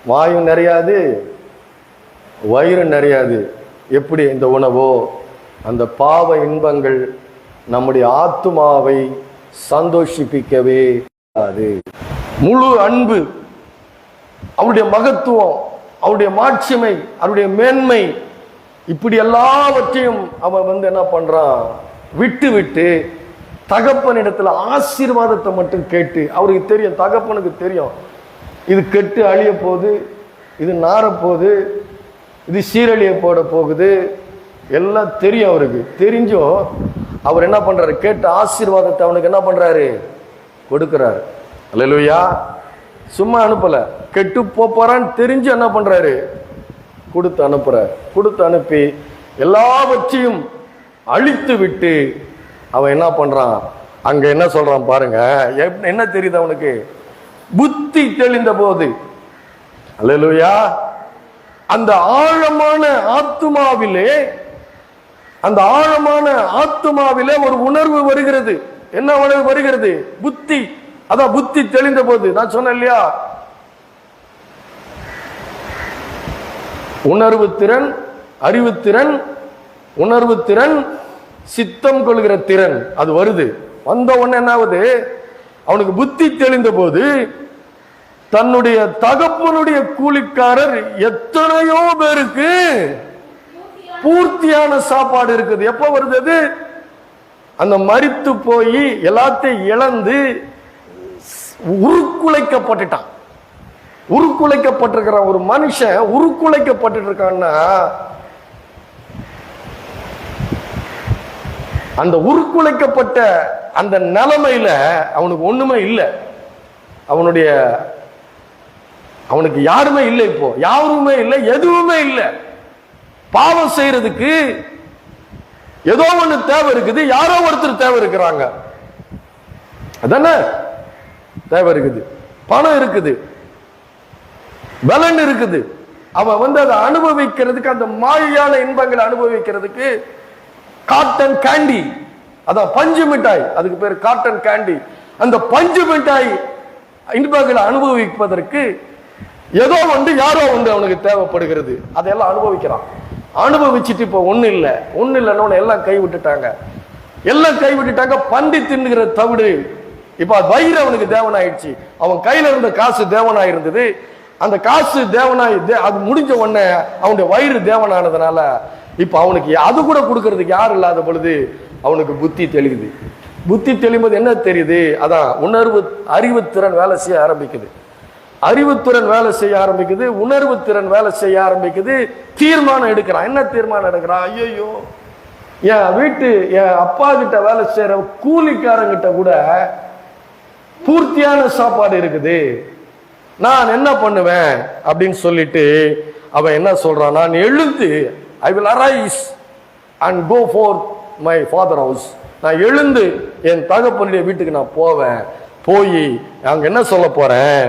வாயும் நிறையாது, வயிறு நிறையாது. எப்படி இந்த உணவோ அந்த பாவ இன்பங்கள் நம்முடைய ஆத்துமாவை சந்தோஷிப்பிக்கவே கூடாது. முழு அன்பு, அவருடைய மகத்துவம், அவருடைய மாட்சிமை, அவருடைய மேன்மை, இப்படி எல்லாவற்றையும் அவன் என்ன பண்றான்? விட்டு விட்டு தகப்பனிடத்துல ஆசீர்வாதத்தை மட்டும் கேட்டு, அவருக்கு தெரியும், தகப்பனுக்கு தெரியும், இது கெட்டு அழிய போகுது, இது நாரப்போகுது, இது சீரழிய போட போகுது, எல்லாம் தெரியும் அவருக்கு. தெரிஞ்சும் அவர் என்ன பண்றாரு? கேட்ட ஆசீர்வாதத்தை அவனுக்கு என்ன பண்றாரு? கொடுக்கிறாரு. அல்லேலூயா. சும்மா அனுப்பல, கெட்டு போறான்னு தெரிஞ்சு என்ன பண்றாரு? கொடுத்து அனுப்புறாரு. கொடுத்து அனுப்பி எல்லாவற்றையும் அழித்து விட்டு அவன் என்ன பண்றான்? அங்க என்ன சொல்றான் பாருங்க. என்ன தெரியுது அவனுக்கு? புத்தி தெளிந்த போது, அல்லேலூயா, அந்த ஆழமான ஆத்துமாவிலே, அந்த ஆழமான ஆத்துமாவிலே ஒரு உணர்வு வருகிறது. என்ன உணர்வு வருகிறது? புத்தி. அதான் புத்தி தெளிந்த போது. நான் சொன்னேன் இல்லையா, உணர்வு திறன், அறிவுத்திறன், உணர்வு திறன், சித்தம் கொள்கிற திறன், அது வருது. வந்த உடனே என்ன ஆகுது? அவனுக்கு புத்தி தெளிந்த போது தன்னுடைய தகப்பனுடைய கூலிக்காரர் எத்தனையோ பேருக்கு பூர்த்தியான சாப்பாடு இருக்குது. எப்ப வருது அது? அந்த மரித்து போய் எல்லாத்தையும் இழந்து உருக்குலைக்கப்பட்டுட்டான். உருக்குலைக்கப்பட்டிருக்கிற ஒரு மனுஷன் உருக்குலைக்கப்பட்டு இருக்கான்னா அந்த உருக்குலைக்கப்பட்ட அந்த நிலைமையில அவனுக்கு ஒண்ணுமே இல்லை. அவனுக்கு யாருமே இல்லை. இப்போ யாருமே இல்லை, எதுவுமே இல்லை. பாவம் செய்யறதுக்கு ஏதோ ஒண்ணு தேவை இருக்குது, யாரோ ஒருத்தர் தேவை இருக்கிறாங்க. அதானே தேவை இருக்குது. பணம் இருக்குது, பலன் இருக்குது. அவன் அதை அனுபவிக்கிறதுக்கு, அந்த மாயான இன்பங்களை அனுபவிக்கிறதுக்கு காட்டன் கேண்டி, அதான் பஞ்சு மிட்டாய், அதுக்கு பேர் காட்டன் கேண்டி. அந்த பஞ்சு மிட்டாய் இன்பங்களை அனுபவிப்பதற்கு ஏதோ யாரோ அவனுக்கு தேவைப்படுகிறது. அதையெல்லாம் அனுபவிக்கிறான். அனுபவிச்சுட்டு இப்ப ஒண்ணு இல்லைன்னு எல்லாம் கைவிட்டுட்டாங்க. பண்டி தின்னுகிற தவிடு இப்ப வயிறு அவனுக்கு தேவனாயிடுச்சு. அவன் கையில இருந்த காசு தேவனாயிருந்தது. அந்த காசு தேவனாய் அது முடிஞ்ச உடனே அவனுடைய வயிறு தேவனானதுனால இப்ப அவனுக்கு அது கூட கொடுக்கறதுக்கு யாரும் இல்லாத பொழுது அவனுக்கு புத்தி தெளியுது. புத்தி தெளிவது என்ன தெரியுது? அதான் அறிவு திறன் வேலை செய்ய ஆரம்பிக்குது. அறிவுத்திறன் வேலை செய்ய ஆரம்பிக்குது, உணர்வு திறன் வேலை செய்ய ஆரம்பிக்குது. தீர்மானம் எடுக்கிறான். என்ன தீர்மானம் எடுக்கிறான்? ஐயோ, என் அப்பா கிட்ட வேலை செய்யற கூலிக்காரங்கிட்ட கூட பூர்த்தியான சாப்பாடு இருக்குது, நான் என்ன பண்ணுவேன் அப்படின்னு சொல்லிட்டு அவன் என்ன சொல்றான்? நான் எழுந்து I will arise and go for my father house. நான் எழுந்து என் தகப்பனுடைய வீட்டுக்கு நான் போவேன். போய் அங்க என்ன சொல்ல போறேன்?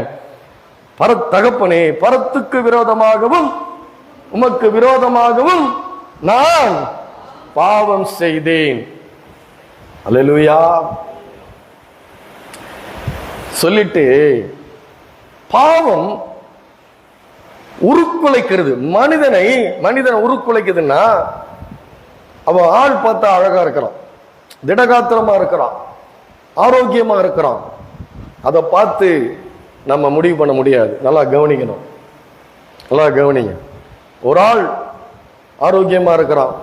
தகப்பனே, பரத்துக்கு விரோதமாகவும் உமக்கு விரோதமாகவும் நான் பாவம் செய்தேன். அல்லேலூயா சொல்லிட்டு பாவம் உருக்குலைக்கிறது. மனிதனை உருக்குலைக்குதுன்னா அவன் ஆள் பார்த்தா அழகா இருக்கிறான், திடகாத்திரமா இருக்கிறான், ஆரோக்கியமா இருக்கிறான். அதை பார்த்து நம்ம முடிவு பண்ண முடியாது. நல்லா கவனிக்கணும், நல்லா கவனிங்க. ஒரு ஆள் ஆரோக்கியமா இருக்கிறான்,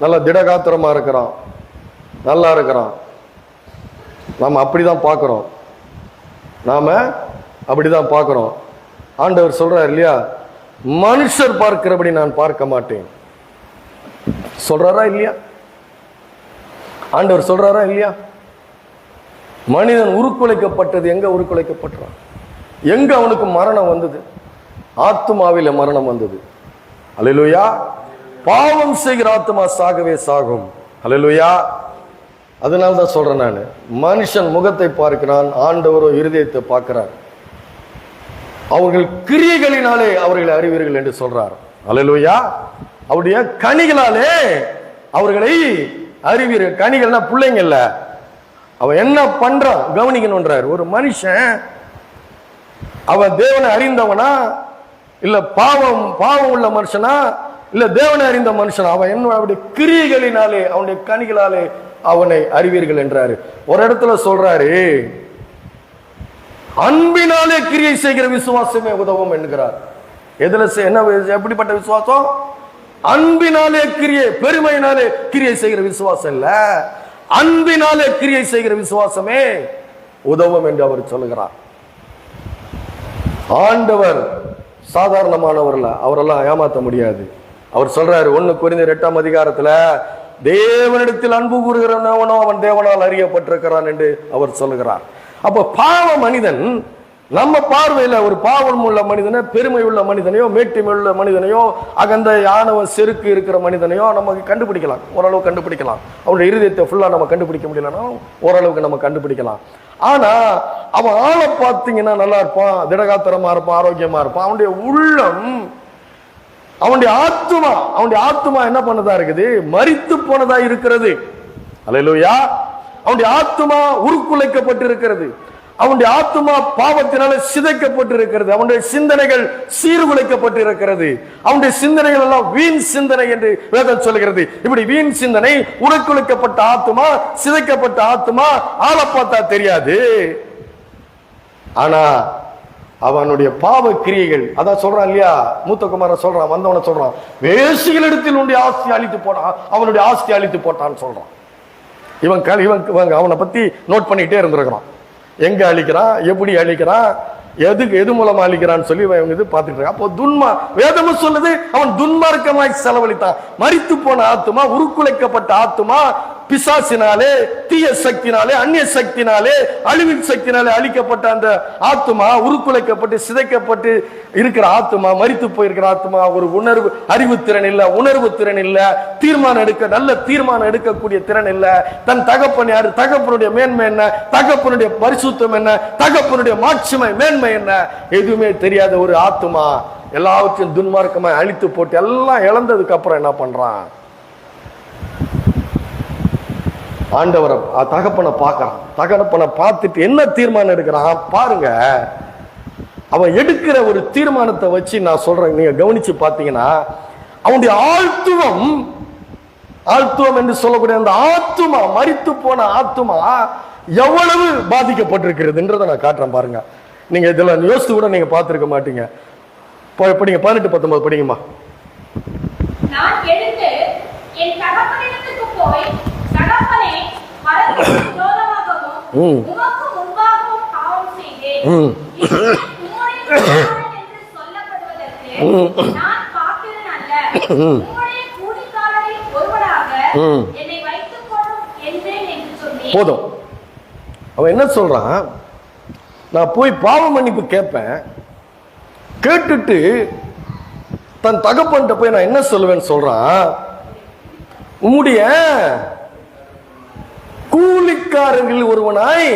நல்ல திடகாத்திரமா இருக்கிறான், நல்லா இருக்கிறான், நாம அப்படிதான் பார்க்கிறோம். ஆண்டவர் சொல்றார் இல்லையா, மனுஷர் பார்க்கிறபடி நான் பார்க்க மாட்டேன் சொல்றாரா இல்லையா? ஆண்டவர் சொல்றாரா இல்லையா? மனிதன் உருக்குலைக்கப்பட்டது எங்க உருக்குலைக்கப்பட்டான்? எங்க அவனுக்கு மரணம் வந்தது? ஆத்துமாவில மரணம் வந்தது. அல்லேலூயா. பாவம் செய்கிற ஆத்துமா சாகவே சாகும். அல்லேலூயா. அதனால தான் சொல்றேன் நான், மனுஷன் முகத்தை பார்க்கிறான், ஆண்டவரோ இருதயத்தை பார்க்கிறார். அவர்கள் கிரியைகளினாலே அவர்களை அறிவீர்கள் என்று சொல்றார். அல்லேலூயா. அவருடைய கனிகளாலே அவர்களை அறிவீர்கள். கனிகள்னா பிள்ளைங்க இல்ல, அவன் என்ன பண்றான் கவனிக்கணும்ன்றார். ஒரு மனுஷன் அவன் தேவனை அறிந்தவனா இல்ல பாவம் உள்ள மனுஷனா இல்ல தேவனை அறிந்த மனுஷனா? அவன் என்ன அவருடைய கிரியைகளினாலே அவனுடைய கனிகளாலே அவனை அறிவீர்கள் என்றாரு. ஒரு இடத்துல சொல்றாரு, அன்பினாலே கிரியை செய்கிற விசுவாசமே உதவும் என்கிறார். எதுல என்ன எப்படிப்பட்ட விசுவாசம்? அன்பினாலே கிரியை, பெருமையினாலே கிரியை செய்கிற விசுவாசம் இல்ல, அன்பினாலே கிரியை செய்கிற விசுவாசமே உதவும் என்று அவர் சொல்லுகிறார். ஆண்டவர் சாதாரணமானவர்ல, அவரெல்லாம் ஏமாத்த முடியாது. அவர் சொல்றாரு 1 கொரிந்தியர் 8ஆம் அதிகாரத்துல, தேவனிடத்தில் அன்பு கூறுகிறவனோ அவன் தேவனால் அறியப்பட்டிருக்கிறான் என்று அவர் சொல்லுகிறார். அப்ப பாவ மனிதன் நம்ம பார்வையில ஒரு பாவம் உள்ள மனிதனை, பெருமை உள்ள மனிதனையோ, மேட்டிமை உள்ள மனிதனையோ, அகந்த ஆணவ செருக்கு இருக்கிற மனிதனையோ நமக்கு கண்டுபிடிக்கலாம், ஓரளவு கண்டுபிடிக்கலாம். அவனுடைய இருதயத்தை ஃபுல்லா நம்ம கண்டுபிடிக்க முடியலன்னா ஓரளவுக்கு நம்ம கண்டுபிடிக்கலாம். ஆனா அவன் ஆளை பார்த்தீங்கன்னா நல்லா இருப்பான், திடகாத்திரமா இருப்பான், ஆரோக்கியமா இருப்பான். அவனுடைய உள்ளம், அவனுடைய ஆத்துமா என்ன பண்ணதா இருக்குது? மரித்து போனதா இருக்கிறது. அல்லேலூயா. அவனுடைய ஆத்துமா உருக்குலைக்கப்பட்டிருக்கிறது. அவனுடைய ஆத்துமா பாவத்தினால சிதைக்கப்பட்டிருக்கிறது. அவனுடைய சிந்தனைகள் சீர்குலைக்கப்பட்டிருக்கிறது. அவனுடைய சிந்தனைகள் எல்லாம் வீண் சிந்தனை என்று வேதம் சொல்கிறது. இப்படி வீண் சிந்தனை, உருக்குலைக்கப்பட்ட ஆத்துமா, சிதைக்கப்பட்ட ஆத்துமா ஆள பார்த்தா தெரியாது. ஆனா அவனுடைய பாவ கிரியைகள். அதான் சொல்றான் இல்லையா, மூத்த குமாரன் சொல்றான், வந்தவன சொல்றான், வேசிகள் இடத்தில் உன்னுடைய ஆஸ்தி அழித்து போட்டான், அவனுடைய ஆஸ்தி அழித்து போட்டான்னு சொல்றான். இவன் அவனை பத்தி நோட் பண்ணிக்கிட்டே இருந்திருக்கிறான். எங்க அழிக்கிறான், எப்படி அழிக்கிறான், எது மூலமா அழிக்கிறான்னு சொல்லி இவன் இது பார்த்துட்டு இருக்கான். அப்போ வேதமும் சொல்லுது, அவன் துன்மார்க்கமாய் செலவழித்தான். மரித்து போன ஆத்துமா, உருக்குலைக்கப்பட்ட ஆத்துமா, பிசாசினாலே, தீய சக்தினாலே, அந்நிய சக்தினாலே, அழிவின் சக்தினாலே அழிக்கப்பட்ட அந்த ஆத்துமா, உருக்குலைக்கப்பட்டு சிதைக்கப்பட்டு இருக்கிற ஆத்துமா, மரித்து போயிருக்கிற ஆத்துமா, ஒரு அறிவு திறன் இல்ல, உணர்வு திறன் இல்ல, நல்ல தீர்மானம் எடுக்கக்கூடிய திறன் இல்ல. தன் தகப்பன் யாரு, தகப்பனுடைய மேன்மை என்ன, தகப்பனுடைய பரிசுத்தம் என்ன, தகப்பனுடைய மாட்சிமை மேன்மை என்ன, எதுவுமே தெரியாத ஒரு ஆத்துமா எல்லாவற்றையும் துன்மார்க்கமா அழித்து போட்டு எல்லாம் இழந்ததுக்கு அப்புறம் என்ன பண்றான், ஆண்டவரை தகப்பனை பார்க்கறான். தகப்பனை பார்த்துட்டு என்ன தீர்மானம் எடுக்கிறான் பாருங்க. அவன் எடுக்கிற ஒரு தீர்மானத்தை வச்சு நான் சொல்றேன், நீங்க கவனிச்சு பார்த்தீங்கன்னா, அவனுடைய ஆழ்த்துவம் என்று சொல்லக்கூடிய அந்த ஆத்துமா, மரித்து போன ஆத்துமா எவ்வளவு பாதிக்கப்பட்டிருக்கிறதுன்றதை நான் காட்டுறேன் பாருங்க. நீங்க இதுல யோசித்து கூட நீங்க பார்த்திருக்க மாட்டீங்க. படிங்க, 18-19 படிங்கம்மா. நான் எழுந்து என் தகப்பனிடத்துக்கு போய், தகப்பனே, மரத்துக்கு விரோதமாகவும் உமக்கு முன்பாகவும் பாவம் செய்தேன். உம்முடைய குமாரன் என்று சொல்லப்படுவதற்கு நான் பாத்திரன் அல்ல. உம்முடைய கூலிக்காரரில் ஒருவராக என்னை வைத்துக் கொள்ளும் என்றேன் என்று சொன்னேன். போதும். அவன் என்ன சொல்றான், நான் போய் பாவ மன்னிப்பு கேட்பேன், கேட்டுட்டு தன் தகப்பன்கிட்ட போய் நான் என்ன சொல்லுவேன்னு சொல்றான், உம்முடைய கூலிக்காரர்கள் ஒருவனாய்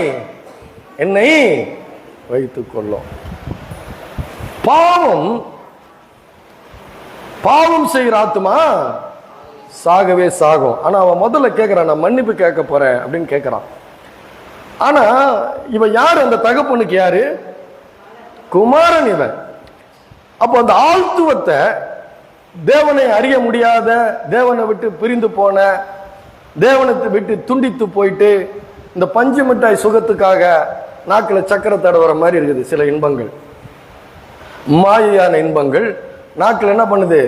என்னை வைத்துக் கொள்ளும். பாவம் செய்கிற ஆத்துமா சாகவே சாகும். ஆனா அவன் முதல்ல கேட்கிறான், நான் மன்னிப்பு கேட்க போறேன் அப்படின்னு கேட்கிறான். ஆனா இவன் யாரு, அந்த தகப்பனுக்கு யாரு, குமாரன் இவன். அப்போ அந்த ஆழ்த்துவத்தை, தேவனை அறிய முடியாத, தேவனை விட்டு பிரிந்து போன, தேவனை விட்டு துண்டித்து போயிட்டு இந்த பஞ்சு மிட்டாய் சுகத்துக்காக நாக்கில் சக்கரை தடவுற மாதிரி இருக்குது சில இன்பங்கள், மாயையான இன்பங்கள். நாக்கில் என்ன பண்ணுது,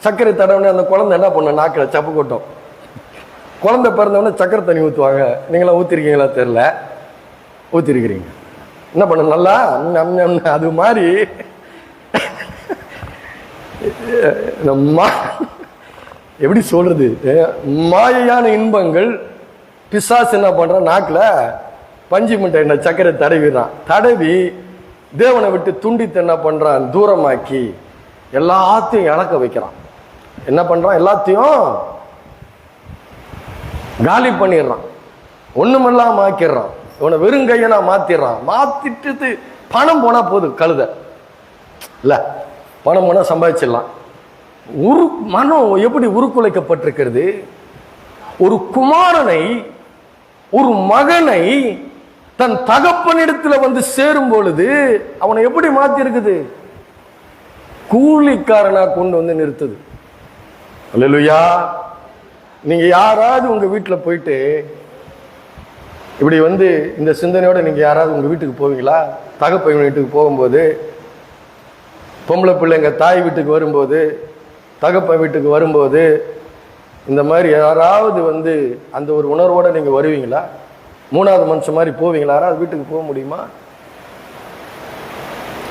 சர்க்கரை தடவுன்னு அந்த குழந்தை என்ன பண்ண, நாக்கில் சப்பு கொட்டும். குழந்தை பிறந்தவொடனே சக்கரை தண்ணி ஊற்றுவாங்க, நீங்களாம் ஊற்றிருக்கீங்களா தெரியல, ஊற்றிருக்கிறீங்க. என்ன பண்ண, நல்லா அது மாதிரி எப்படி சொல்றது, மாயையான இன்பங்கள். பிசாசு என்ன பண்றான், நாக்குல பஞ்சு மிட்டாய் சக்கரை தடவிடுறான். தடவி தேவனை விட்டு துண்டித்து என்ன பண்றான், தூரமாக்கி எல்லாத்தையும் இழக்க வைக்கிறான். என்ன பண்றான், எல்லாத்தையும் காலி பண்ணிடுறான், ஒண்ணுமெல்லாம் ஆக்கிடுறான். இவனை வெறுங்கையனா மாத்திடுறான். மாத்திட்டு பணம் போனா போதும், கழுத இல்ல, பணம் போனா சம்பாதிச்சிடலாம். மனம் எப்படி உருக்குலைக்கப்பட்டிருக்கிறது. ஒரு குமாரனை, ஒரு மகனை தன் தகப்பனிடத்துல வந்து சேரும் பொழுது அவனை எப்படி மாத்தி இருக்குது, கூலிக்காரனா கொண்டு வந்து நிறுத்துது. அல்லேலூயா. நீங்க யாராவது உங்க வீட்டுல போயிட்டு இப்படி வந்து இந்த சிந்தனையோட நீங்க யாராவது உங்க வீட்டுக்கு போவீங்களா? தகப்பன் வீட்டுக்கு போகும்போது, பொம்பளை பிள்ளைங்க தாய் வீட்டுக்கு வரும்போது, தகப்பன் வீட்டுக்கு வரும்போது, இந்த மாதிரி யாராவது வந்து அந்த ஒரு உணர்வோட நீங்க வருவீங்களா? மூணாவது மனுஷன் மாதிரி போவீங்களா? யாராவது வீட்டுக்கு போக முடியுமா?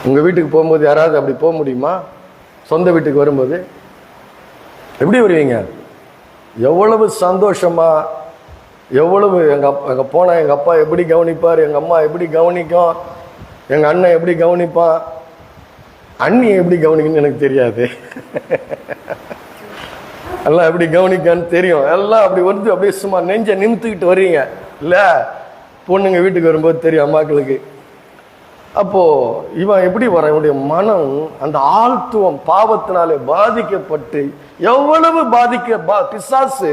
உங்க வீட்டுக்கு போகும்போது யாராவது அப்படி போக முடியுமா? சொந்த வீட்டுக்கு வரும்போது எப்படி வருவீங்க? எவ்வளவு சந்தோஷமா, எவ்வளவு எங்க போனா எங்க அப்பா எப்படி கவனிப்பார், எங்க அம்மா எப்படி கவனிக்கும், எங்க அண்ணன் எப்படி கவனிப்பான், அண்ணி எப்படி கவனிக்குன்னு எனக்கு தெரியாது, எல்லாம் எப்படி கவனிக்கான்னு தெரியும். எல்லாம் அப்படி வந்து அப்படியே சும்மா நெஞ்ச நிமித்துக்கிட்டு வர்றீங்க இல்ல, பொண்ணுங்க வீட்டுக்கு வரும்போது தெரியும் அம்மாக்களுக்கு. அப்போ இவன் எப்படி வர, இவனுடைய மனம் அந்த ஆழ்த்துவம் பாவத்தினாலே பாதிக்கப்பட்டு எவ்வளவு பிசாசு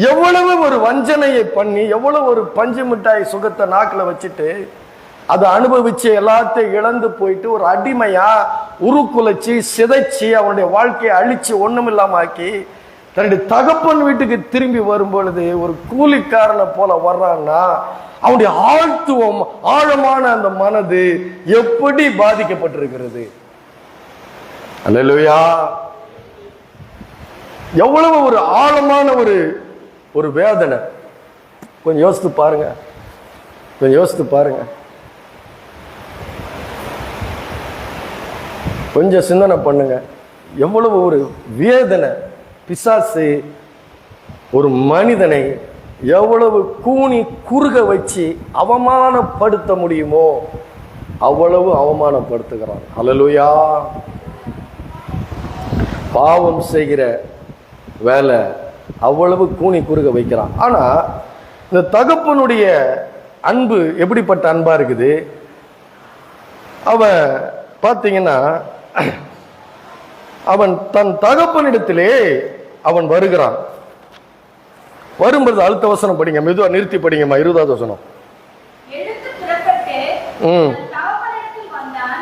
எவ்வளவு ஒரு வஞ்சனையை பண்ணி, எவ்வளவு ஒரு பஞ்சு மிட்டாய் சுகத்தை நாக்கில் வச்சுட்டு அதை அனுபவிச்சு எல்லாத்தையும் இழந்து போயிட்டு ஒரு அடிமையா உருக்குலைச்சி சிதைச்சி அவனுடைய வாழ்க்கையை அழிச்சு ஒண்ணுமில்லாம ஆக்கி தன்னுடைய தகப்பன் வீட்டுக்கு திரும்பி வரும் பொழுது ஒரு கூலிக்காரனை போல வர்றான்னா அவனுடைய ஆழ்த்துவம், ஆழமான அந்த மனது எப்படி பாதிக்கப்பட்டிருக்கிறது. அல்லேலூயா. எவ்வளவு ஒரு ஆழமான ஒரு வேதனை. கொஞ்சம் யோசித்து பாருங்க, கொஞ்சம் யோசித்து பாருங்க, கொஞ்சம் சிந்தனை பண்ணுங்க. எவ்வளவு ஒரு வேதனை. பிசாசு ஒரு மனிதனை எவ்வளவு கூனி குறுக வச்சு அவமானப்படுத்த முடியுமோ அவ்வளவு அவமானப்படுத்துகிறான். அல்லேலூயா. பாவம் செய்கிற வேலை அவ்வளவு கூனி குறுக வைக்கிறான். ஆனா இந்த தகப்பனுடைய அன்பு எப்படிப்பட்ட அன்பா இருக்குது. அவன் பார்த்தீங்கன்னா அவன் தன் தகப்பனிடத்திலே அவன் வருகிறான். வரும்போது அடுத்த வசனம் படிங்க, மெதுவா நிறுத்தி படிங்கம்மா. 20வது வசனம். எடுத்து புறப்பட்டு தகப்பனிடத்தில் வந்தான்.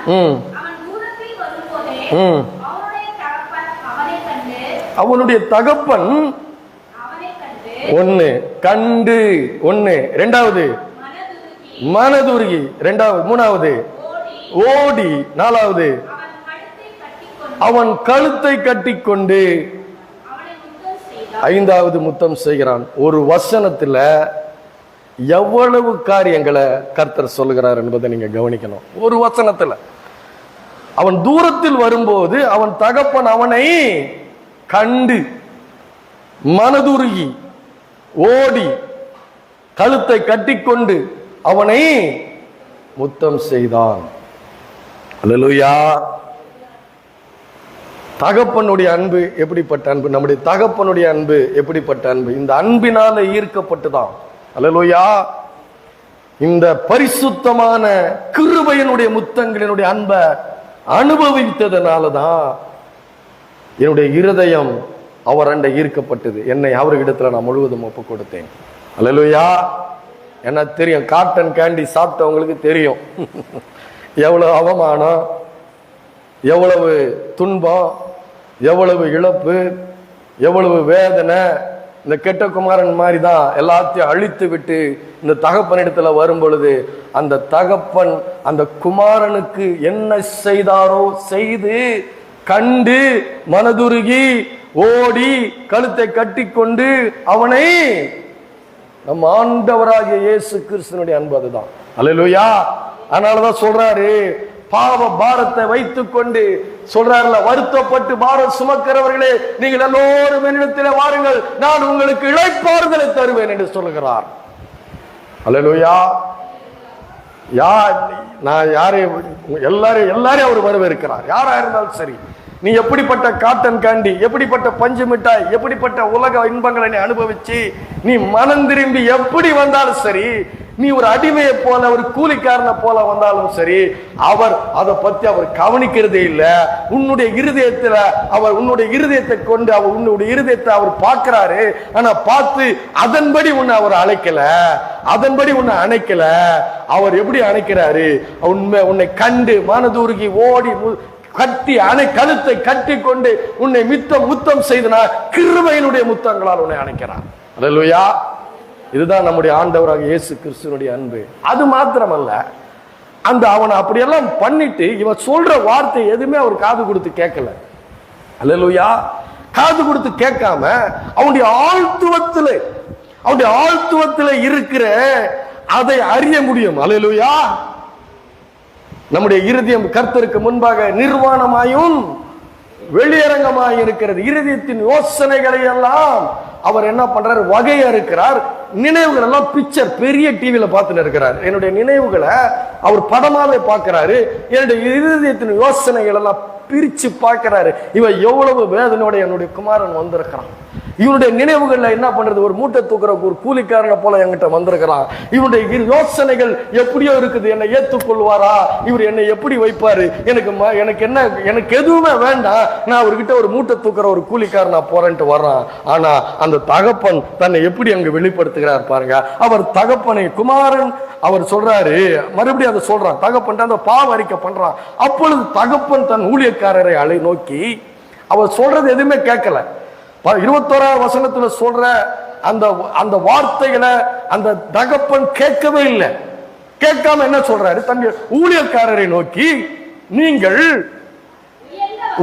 அவன் தூரத்தில் வரும்போதே அவனுடைய தகப்பன் அவனைக் கண்டு, அவனுடைய தகப்பன் அவனைக் கண்டு ஒன்னு, இரண்டாவது மனதுருகி, இரண்டாவது, மூணாவது ஓடி, நாலாவது அவன் கழுத்தை கட்டிக்கொண்டு, ஐந்தாவது முத்தம் செய்கிறான். ஒரு வசனத்துல எவ்வளவு காரியங்களை கர்த்தர் சொல்லுகிறார் என்பதை நீங்க கவனிக்கணும். ஒரு வசனத்துல அவன் தூரத்தில் வரும்போது அவன் தகப்பன் அவனை கண்டு, மனதுருகி, ஓடி, கழுத்தை கட்டிக்கொண்டு அவனை முத்தம் செய்தான். அல்லேலூயா. தகப்பனுடைய அன்பு எப்படிப்பட்ட அன்பு. நம்முடைய தகப்பனுடைய அன்பு எப்படிப்பட்ட அன்பு. இந்த அன்பினால ஈர்க்கப்பட்டுதான். அல்லேலூயா. இந்த பரிசுத்தமான கிருபையினுடைய முத்தங்களினுடைய அன்பை அனுபவித்ததனாலதான் என்னுடைய இருதயம் அவர் அண்டை ஈர்க்கப்பட்டது. என்னை அவர்களிடத்துல நான் முழுவதும் ஒப்பு கொடுத்தேன். அல்லேலூயா. எனக்கு தெரியும், காட்டன் கேண்டி சாப்பிட்டவங்களுக்கு தெரியும் எவ்வளவு அவமானம், எவ்வளவு துன்பம், எவ்வளவு இழப்பு, எவ்வளவு வேதனை. இந்த கெட்ட குமாரன் மாதிரி தான் எல்லாத்தையும் அழித்து விட்டு இந்த தகப்பனிடத்துல வரும் பொழுது அந்த தகப்பன் அந்த குமாரனுக்கு என்ன செய்தாரோ செய்து கண்டு மனதுருகி ஓடி கழுத்தை கட்டி கொண்டு அவனை, நம் ஆண்டவராகிய இயேசு கிறிஸ்துவினுடைய அன்பு அதுதான். அல்லேலூயா. அதனாலதான் சொல்றாரு, பாவ பாரத்தை வைத்துக் கொண்டு சொல்றாருல, வருத்தப்பட்டு பாரம் சுமக்கிறவர்களே நீங்கள் எல்லோரும் என்னிடத்திலே வாருங்கள், நான் உங்களுக்கு இளைப்பாறுதலை தருவேன் என்று சொல்லுகிறார். அல்லேலூயா. நான் எல்லாரையும் அவர் வரவேற்கிறார். யாரா இருந்தாலும் சரி, நீ எப்படிப்பட்ட காட்டன் காண்டி, எப்படிப்பட்ட பஞ்சு மிட்டாய், எப்படிப்பட்ட உலக இன்பங்களை நீ அனுபவிச்சு நீ மனம் திரும்பி எப்படி வந்தாலும் சரி, நீ ஒரு அடிமையை போல ஒரு கூலிக்காரனை போல வந்தாலும் சரி, அவர் அதை பத்தி அவர் கவனிக்கிறதே இல்லை. உன்னுடைய இருதயத்துல அவர், உன்னுடைய இருதயத்தை கொண்டு அவர் உன்னுடைய இருதயத்தை அவர் பார்க்கிறாரு. ஆனா பார்த்து அதன்படி உன்னை அவர் அழைக்கல, அதன்படி உன்னை அணைக்கல. அவர் எப்படி அணைக்கிறாரு, உன்னை கண்டு மனதுருகி ஓடி கட்டி கழுத்தை கட்டி கொண்டு உன்னை முத்தம் செய்தனா கிருபையினுடைய முத்தங்களால் உன்னை அணைக்கிறார். அல்லேலூயா. இதுதான் நம்முடைய ஆண்டவராக இயேசு கிறிஸ்துவினுடைய அன்பு. அது மாத்திரமல்ல, அந்த அவனை அப்படியெல்லாம் பண்ணிட்டு இவன் சொல்ற வார்த்தை எதுவுமே அவர் காது கொடுத்து கேட்கல. அல்லேலூயா. காது கொடுத்து கேட்காம அவனுடைய ஆழ்த்துவத்துல இருக்கிற அதை அறிய முடியும். அல்லேலூயா. நம்முடைய இருதயம் கர்த்தருக்கு முன்பாக நிர்வாணமாயும் வெளியரங்கமாய் இருக்கிறது. இருதயத்தின் யோசனைகளை எல்லாம் அவர் என்ன பண்றாரு, வகையா இருக்கிறார். நினைவுகள் எல்லாம் பிக்சர் பெரிய டிவியில பார்த்துட்டு இருக்கிறார். என்னுடைய நினைவுகளை அவர் படமாவே பார்க்கிறாரு. என்னுடைய இருதயத்தின் யோசனைகள் எல்லாம் பிரிச்சு பார்க்கிறாரு. இவன் எவ்வளவு வேதனையோட என்னுடைய குமாரன் வந்திருக்கிறான். இவனுடைய நினைவுகள்ல என்ன பண்றது, ஒரு மூட்டை தூக்குற ஒரு கூலிக்காரனை போல என்கிட்ட வந்திருக்கிறான். இவனுடைய யோசனைகள் எப்படியோ இருக்குது. என்னை ஏற்றுக்கொள்வாரா, இவர் என்னை எப்படி வைப்பாரு, எனக்கு எதுவுமே வேண்டாம், நான் அவர்கிட்ட ஒரு மூட்டை தூக்குற ஒரு கூலிக்காரனா போறேன்ட்டு வர்றான். ஆனா அந்த தகப்பன் தன்னை எப்படி அங்கு வெளிப்படுத்துகிறார் பாருங்க. அவர் தகப்பனை குமாரன் அவர் சொல்றாரு, மறுபடியும் அதை சொல்றான். தகப்பன் அந்த பாவ அறிக்கை பண்றான். அப்பொழுது தகப்பன் தன் ஊழியக்காரரை நோக்கி, அவர் சொல்றது எதுவுமே கேட்கல. 21ஆம் வசனத்துல சொல்ற அந்த அந்த வார்த்தைகளை அந்த தகப்பன் கேட்கவே இல்லை. கேட்காம என்ன சொல்றாரு? தன் ஊழியக்காரரை நோக்கி, நீங்கள்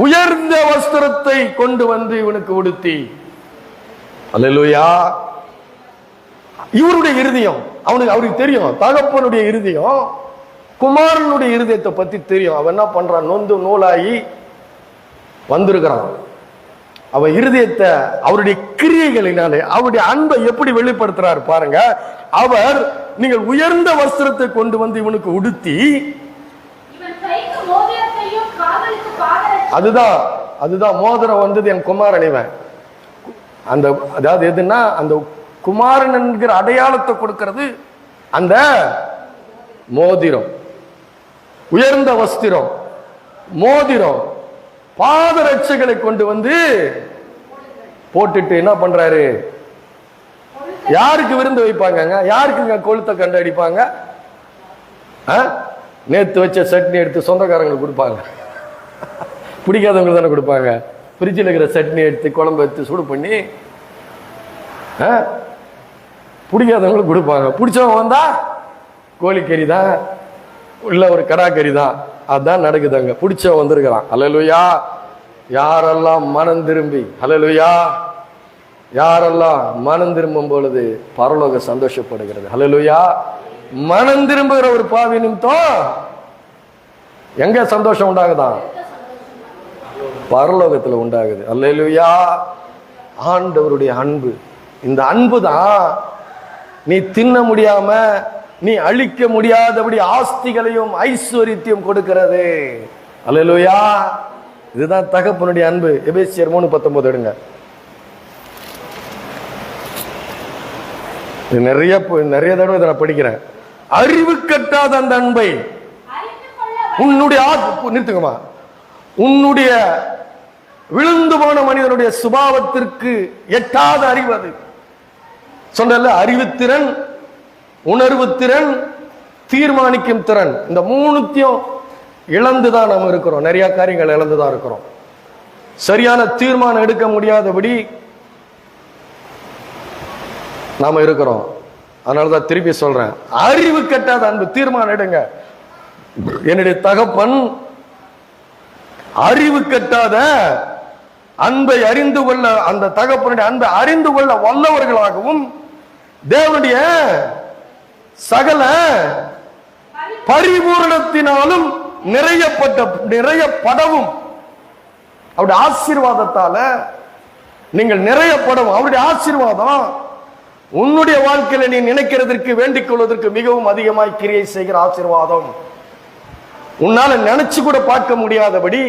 உயர்ந்த வஸ்திரத்தை கொண்டு வந்து இவனுக்கு உடுத்தி. அல்லேலூயா. இவருடைய இருதயம் அவருக்கு தெரியும். தகப்பனுடைய இருதயம் குமாரனுடைய இருதயத்தை பத்தி தெரியும். அவன் என்ன பண்றான்? நொந்து நூலாகி வந்திருக்கிறான். அவன் இருதயத்தை அவருடைய கிரியைகளினாலே அவருடைய அன்பை எப்படி வெளிப்படுத்துறாரு பாருங்க. அவர், நீங்கள் உயர்ந்த வஸ்திரத்தை கொண்டு வந்து இவனுக்கு உடுத்தி, அதுதான் மோதிரம் வந்தது என் குமாரன். இவன் அந்த, அதாவது எதுன்னா அந்த குமாரன் என்கிற அடையாளத்தை கொடுக்கிறது அந்த மோதிரம். உயர்ந்த வஸ்திரம், மோதிரம், பாதரட்சைகளை கொண்டு வந்து போட்டுட்டு என்ன பண்றாரு? யாருக்கு விருந்து வைப்பாங்க? யாருக்குங்க கொளுத்த கண்டு அடிப்பாங்க? நேத்து வச்ச சட்னி எடுத்து சொந்தக்காரங்களுக்கு கொடுப்பாங்க. பிடிக்காதவங்களுக்கு தானே கொடுப்பாங்க. ஃப்ரிட்ஜில் இருக்கிற சட்னி எடுத்து குழம்பு எடுத்து சூடு பண்ணி பிடிக்காதவங்களுக்கு கொடுப்பாங்க. பிடிச்சவங்க வந்தா கோழிக்கறி தான், இல்ல ஒரு கடாக்கறி தான். அதான் நடக்குதுங்க. பிடிச்சவன் வந்திருக்கிறான். அல்லேலூயா. யாரெல்லாம் மனம் திரும்பி, அல்லேலூயா, யாரெல்லாம் மனம் திரும்பும் பொழுது பரலோக சந்தோஷப்படுகிறது. அல்லேலூயா. மனம் திரும்புகிற ஒரு பாவி நிமித்தம் எங்க சந்தோஷம் உண்டாகுதான்? பரலோகத்துல உண்டாகுது. அல்லேலூயா. ஆண்டவருடைய அன்பு, இந்த அன்பு தான் நீ தின்ன முடியாம, நீ அழிக்க முடியாதபடி ஆஸ்திகளையும் ஐஸ்வர்யத்தையும் கொடுக்கிறது. அல்லேலூயா. இதுதான் தகப்பனுடைய அன்பு. எபேசியர் 3:19 எடுங்க. நிறைய தடவை இதை நான் படிக்கிறேன். அறிவு கட்டாத அந்த அன்பை உன்னுடைய நிறுத்துங்கம்மா, உன்னுடைய விழுந்து போன மனிதனுடைய சுபாவத்திற்கு எட்டாத அறிவு. அது சொன்ன அறிவுத்திறன், உணர்வு திறன், தீர்மானிக்கும் திறன், இந்த மூணுத்தையும் இழந்துதான் நம்ம இருக்கிறோம். நிறைய காரியங்கள் இழந்துதான் இருக்கிறோம். சரியான தீர்மானம் எடுக்க முடியாதபடி நாம இருக்கிறோம். அதனாலதான் திருப்பி சொல்றேன், அறிவு கட்டாத அன்பு. தீர்மானம் எடுங்க. என்னுடைய தகப்பன் அறிவு கட்டாத அன்பை அறிந்து கொள்ள, அந்த தகப்பனுடைய அன்பை அறிந்து கொள்ள வல்லவர்களாகவும் தேவனுடைய சகல பரிபூரணத்தினாலும் நிறையப்படவும், அவருடைய ஆசீர்வாதத்தால நீங்கள் நிறையப்படவும். அவருடைய ஆசீர்வாதம் உன்னுடைய வாழ்க்கையில நீ நினைக்கிறதற்கு, வேண்டிக் கொள்வதற்கு மிகவும் அதிகமாய் கிரியை செய்கிற ஆசீர்வாதம். உன்னால நினைச்சு கூட பார்க்க முடியாதபடி,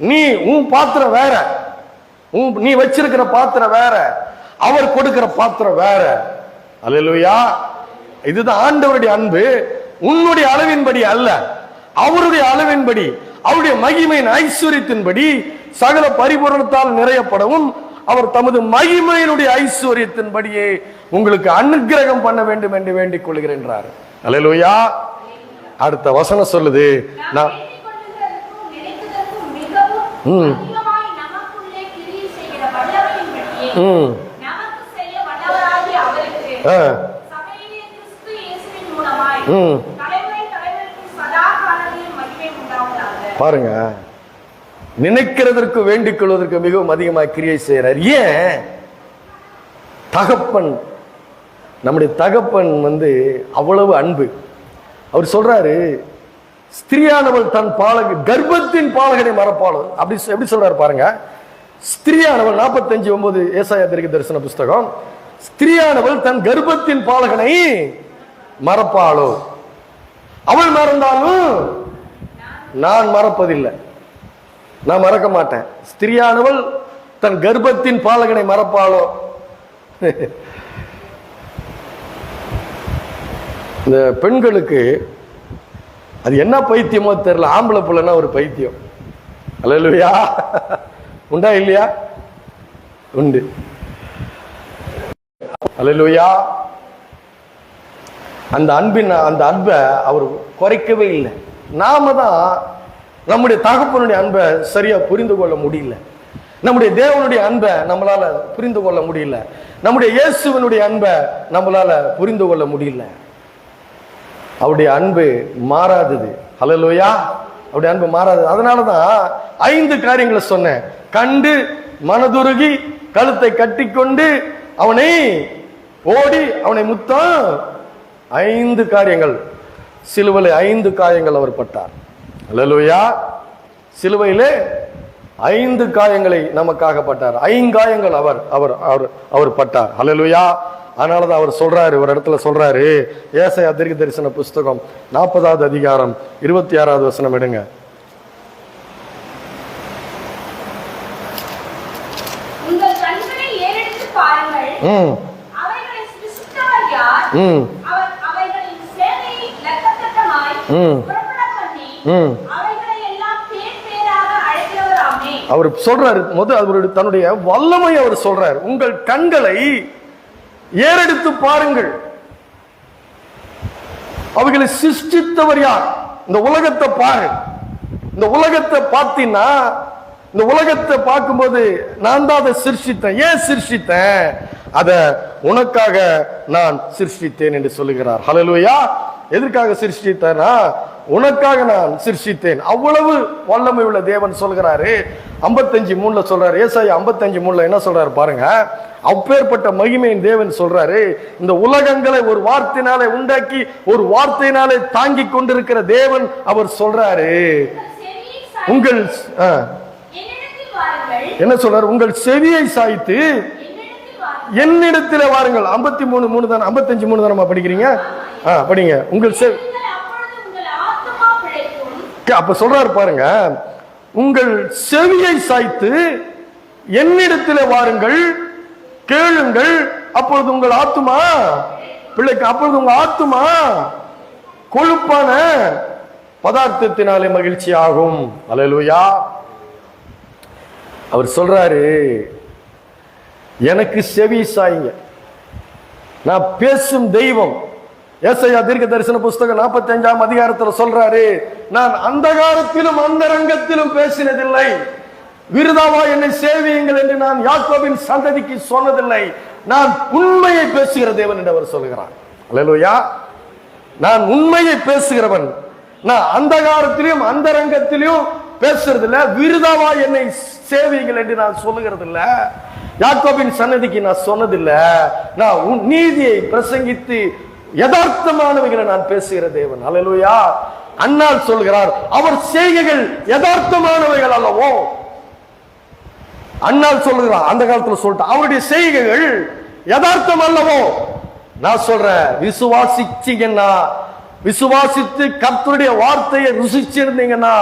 நீ உன் பாத்திரம் வேற, நீ வச்சிருக்கிற பாத்திரம் வேற, அவர் கொடுக்கிற பாத்திரம் வேற. அல்லேலூயா. இதுதான் ஆண்டவருடைய அன்பு. உன்னுடைய அளவின்படி அல்ல, அவருடைய அளவின்படி, அவருடைய மகிமையின் ஐஸ்வர்யத்தின்படி சகல பரிபூரணத்தால் நிறையப்படவும், அவர் தமது மகிமையினுடைய ஐஸ்வர்யத்தின்படியே உங்களுக்கு அனுக்கிரகம் பண்ண வேண்டும் என்று வேண்டிக் கொள்கிறேன். அல்லேலூயா. அடுத்த வசனம் சொல்லுது, நான் பாருங்க, நினைக்கிறதற்கு வேண்டிக் கொள்வதற்கு மிகவும் அதிகமாக கிரியை செய்யறார். ஏன்? தகப்பன், நம்முடைய தகப்பன் அவ்வளவு அன்பு. அவர் சொல்றாரு, ஸ்திரியானவள் தன் கர்ப்பத்தின் பாலகனை மறப்பாளோ. அப்படி எப்படி சொல்றாரு பாருங்க. ஸ்திரியானவள் 45:9 ஏசாயா தீர்க்க தரிசன புஸ்தகம். ஸ்திரியானவள் தன் கர்ப்பத்தின் பாலகனை மறப்பாளோ. அவள் மறந்தாலும் நான் மறப்பதில்லை, நான் மறக்க மாட்டேன். ஸ்திரியானவள் தன் கர்ப்பத்தின் பாலகனை மறப்பாளோ. இந்த பெண்களுக்கு அது என்ன பைத்தியமோ தெரியல. ஆம்பளை பிள்ளைன்னா ஒரு பைத்தியம். அல்லேலூயா. உண்டா இல்லையா? உண்டு. அல்லேலூயா. அந்த அன்பை அவர் குறைக்கவே இல்லை. நாம தான் நம்முடைய தகப்பனுடைய அன்பை சரியா புரிந்து கொள்ள முடியல. நம்முடைய தேவனுடைய அன்பை நம்மளால புரிந்து கொள்ள முடியல. நம்முடைய இயேசுவனுடைய அன்பை நம்மளால புரிந்து கொள்ள முடியல. அவருடைய அன்பு மாறாதது. ஹல்லேலூயா. அவருடைய அன்பு மாறாதது. அதனாலதான் 5 காரியங்களை சொன்னேன். கண்டு மனதுருகி கழுத்தை கட்டிக்கொண்டு அவனை ஓடி அவனை முத்தம். 5 காரியங்கள் சிலுவையிலே 5 காயங்கள் அவர் பட்டார். ஹல்லேலூயா. சிலுவையிலே 5 காயங்களை நமக்காக பட்டார். 5 காயங்கள் அவர் அவர் அவர் அவர் பட்டார். ஹல்லேலூயா. அதனாலதான் அவர் சொல்றாரு, ஒரு இடத்துல சொல்றாரு, ஏசாயா தீர்க்க தரிசன புஸ்தகம் 40வது அதிகாரம் 26வது வசனம் எடுங்க. உங்கள் கண்களை ஏறெடுத்து பாருங்கள், அவைகளை சிருஷ்டித்தவர் யார்? அவைகளின் சேனையை லக்கத்தட்டமாய் புறப்படப் பண்ணி அவைகளை எல்லாம் பேர் பேராக அழைக்கிறவராமே. அவர் சொல்றாரு, அவருடைய தன்னுடைய வல்லமை அவர் சொல்றாரு. உங்கள் கண்களை ஏறெடுத்து பாருங்கள், அவைகளை சிருஷ்டித்தவர் யார்? இந்த உலகத்தை பாரு. இந்த உலகத்தை பார்த்தீங்கன்னா, இந்த உலகத்தை பார்க்கும்போது நான் தான் அதை சிருஷ்டித்தேன். ஏன் சிருஷ்டித்தேன்? அத உனக்காக நான் சிருஷ்டித்தேன் என்று சொல்லுகிறார். ஹல்லேலூயா. எதற்காக சிருஷ்டித்தேனா? உனக்காக நான் சிருஷ்டித்தேன். அவ்வளவு வல்லமை உள்ள தேவன் சொல்கிறாரு. 55:3 சொல்றாரு. ஏசாயா 55:3 என்ன சொல்றாரு பாருங்க. அப்பேற்பட்ட மகிமையின் தேவன் சொல்றாரு, இந்த உலகங்களை ஒரு வார்த்தையினாலே உண்டாக்கி ஒரு வார்த்தையினாலே தாங்கி கொண்டிருக்கிற தேவன் அவர் சொல்றாரு. உங்கள் என்ன சொல்றாரு? உங்கள் செவியை சாய்த்து என்னிடத்தில் வாருங்கள். 53:3 தானே, 55:3 தானே படிக்கிறீங்க? படிங்க. உங்கள் அப்ப சொல்றாரு பாருங்க, உங்கள் செவியை சாய்த்து என்னிடத்தில் வாருங்கள், கேளுங்கள், அப்பொழுது உங்கள் ஆத்துமா பிள்ளைக்கு, அப்பொழுது உங்க ஆத்துமா கொழுப்பான பதார்த்தத்தினாலே மகிழ்ச்சி ஆகும். அல்லேலூயா. அவர் சொல்றாரு, எனக்கு செவி சாயுங்க, நான் பேசும் தெய்வம். ஏசாயா தீர்க்க தரிசன புஸ்தகம் 45ஆம் அதிகாரத்தில் சொல்றாரு, நான் அந்தகாரத்திலும் அந்தரங்கத்திலும் பேசினதில்லை, விருதாவா என்னை சேவியுங்கள் என்று நான் யாக்கோபின் சந்ததிக்கு சொன்னதில்லை, நான் உண்மையை பேசுகிற தேவன் என்று அவர் சொல்கிறார். அல்லேலூயா. நான் உண்மையை பேசுகிறவன். நான் அந்தகாரத்திலும் அந்தரங்கத்திலும் பேசுறது இல்ல, விருதாவா என்னை சேவியுங்கள் என்று நான் சொல்லுகிறது இல்ல, யாக்கோபின் சன்னதிக்கு நான் சொன்னதில்லை, நான் நீதியை பிரசங்கித்து யதார்த்தமானவைகளை நான் பேசுகிற தேவன். அல்லேலூயா. அண்ணால் சொல்கிறார், அவர் செய்கைகள் யதார்த்தமானவைகள் அல்லவோ. அண்ணால் சொல்லுகிறார், அந்த காலத்துல சொல்லிட்டு, அவருடைய செய்கைகள் யதார்த்தம் அல்லவோ. நான் சொல்றேன், விசுவாசிச்சீங்கன்னா, விசுவாசித்து கர்த்தருடைய வார்த்தையை ருசிச்சிருந்தீங்கன்னா,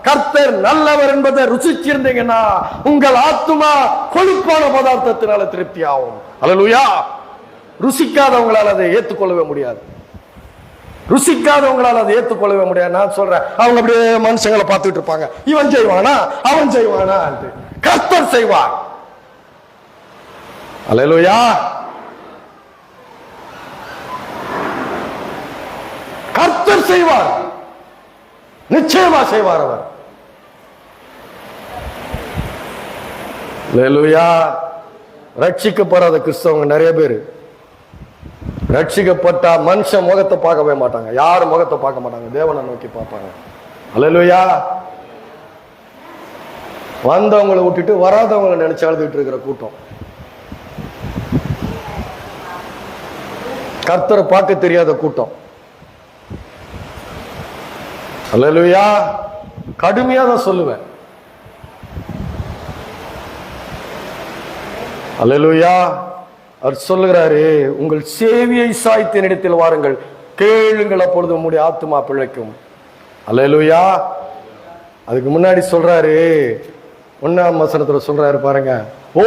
கர்த்தர் நல்லவர் என்பதை ருசிச்சிருந்தீங்கன்னா, உங்கள் ஆத்துமா கொழுப்பான பதார்த்தத்தினால திருப்தி ஆகும். அல்லேலூயா. ருசிக்காதவங்களால் அதை ஏற்றுக்கொள்ளவே முடியாது. ருசிக்காதவங்களால் அதை ஏற்றுக்கொள்ளவே முடியாது. நான் சொல்றேன், அவங்க அப்படியே மனுஷங்களை பார்த்துட்டு இருப்பாங்க, இவன் செய்வானா அவன் செய்வானா, கர்த்தர் செய்வார். அல்லேலூயா. கர்த்தர் செய்வார், நிச்சயமா செய்வார் அவர். அல்லேலூயா. ரட்சிக்கப்படாத கிறிஸ்தவங்க நிறைய பேர், ரட்சிக்கப்பட்ட மனுஷன் முகத்தை பார்க்கவே மாட்டாங்க, யாரும் முகத்தை பார்க்க மாட்டாங்க, தேவனை நோக்கி பார்ப்பாங்க. அல்லேலூயா. வந்தவங்களை விட்டுட்டு வராதவங்களை நினைச்சு அழுதுட்டு இருக்கிற கூட்டம். கர்த்தரை பார்க்க தெரியாத கூட்டம். அல்லேலூயா. கடுமையா தான் சொல்லுவேன். அல்லேலூயா. அவர் சொல்லுகிறாரு, உங்கள் சேவியை சாய்த்து என்னிடத்தில் வாருங்கள், கேளுங்கள், அப்பொழுது உங்களுடைய ஆத்துமா பிழைக்கும். அல்லேலூயா. அதுக்கு முன்னாடி சொல்றாரு, 1ஆம் வசனத்துல சொல்றாரு பாருங்க, ஓ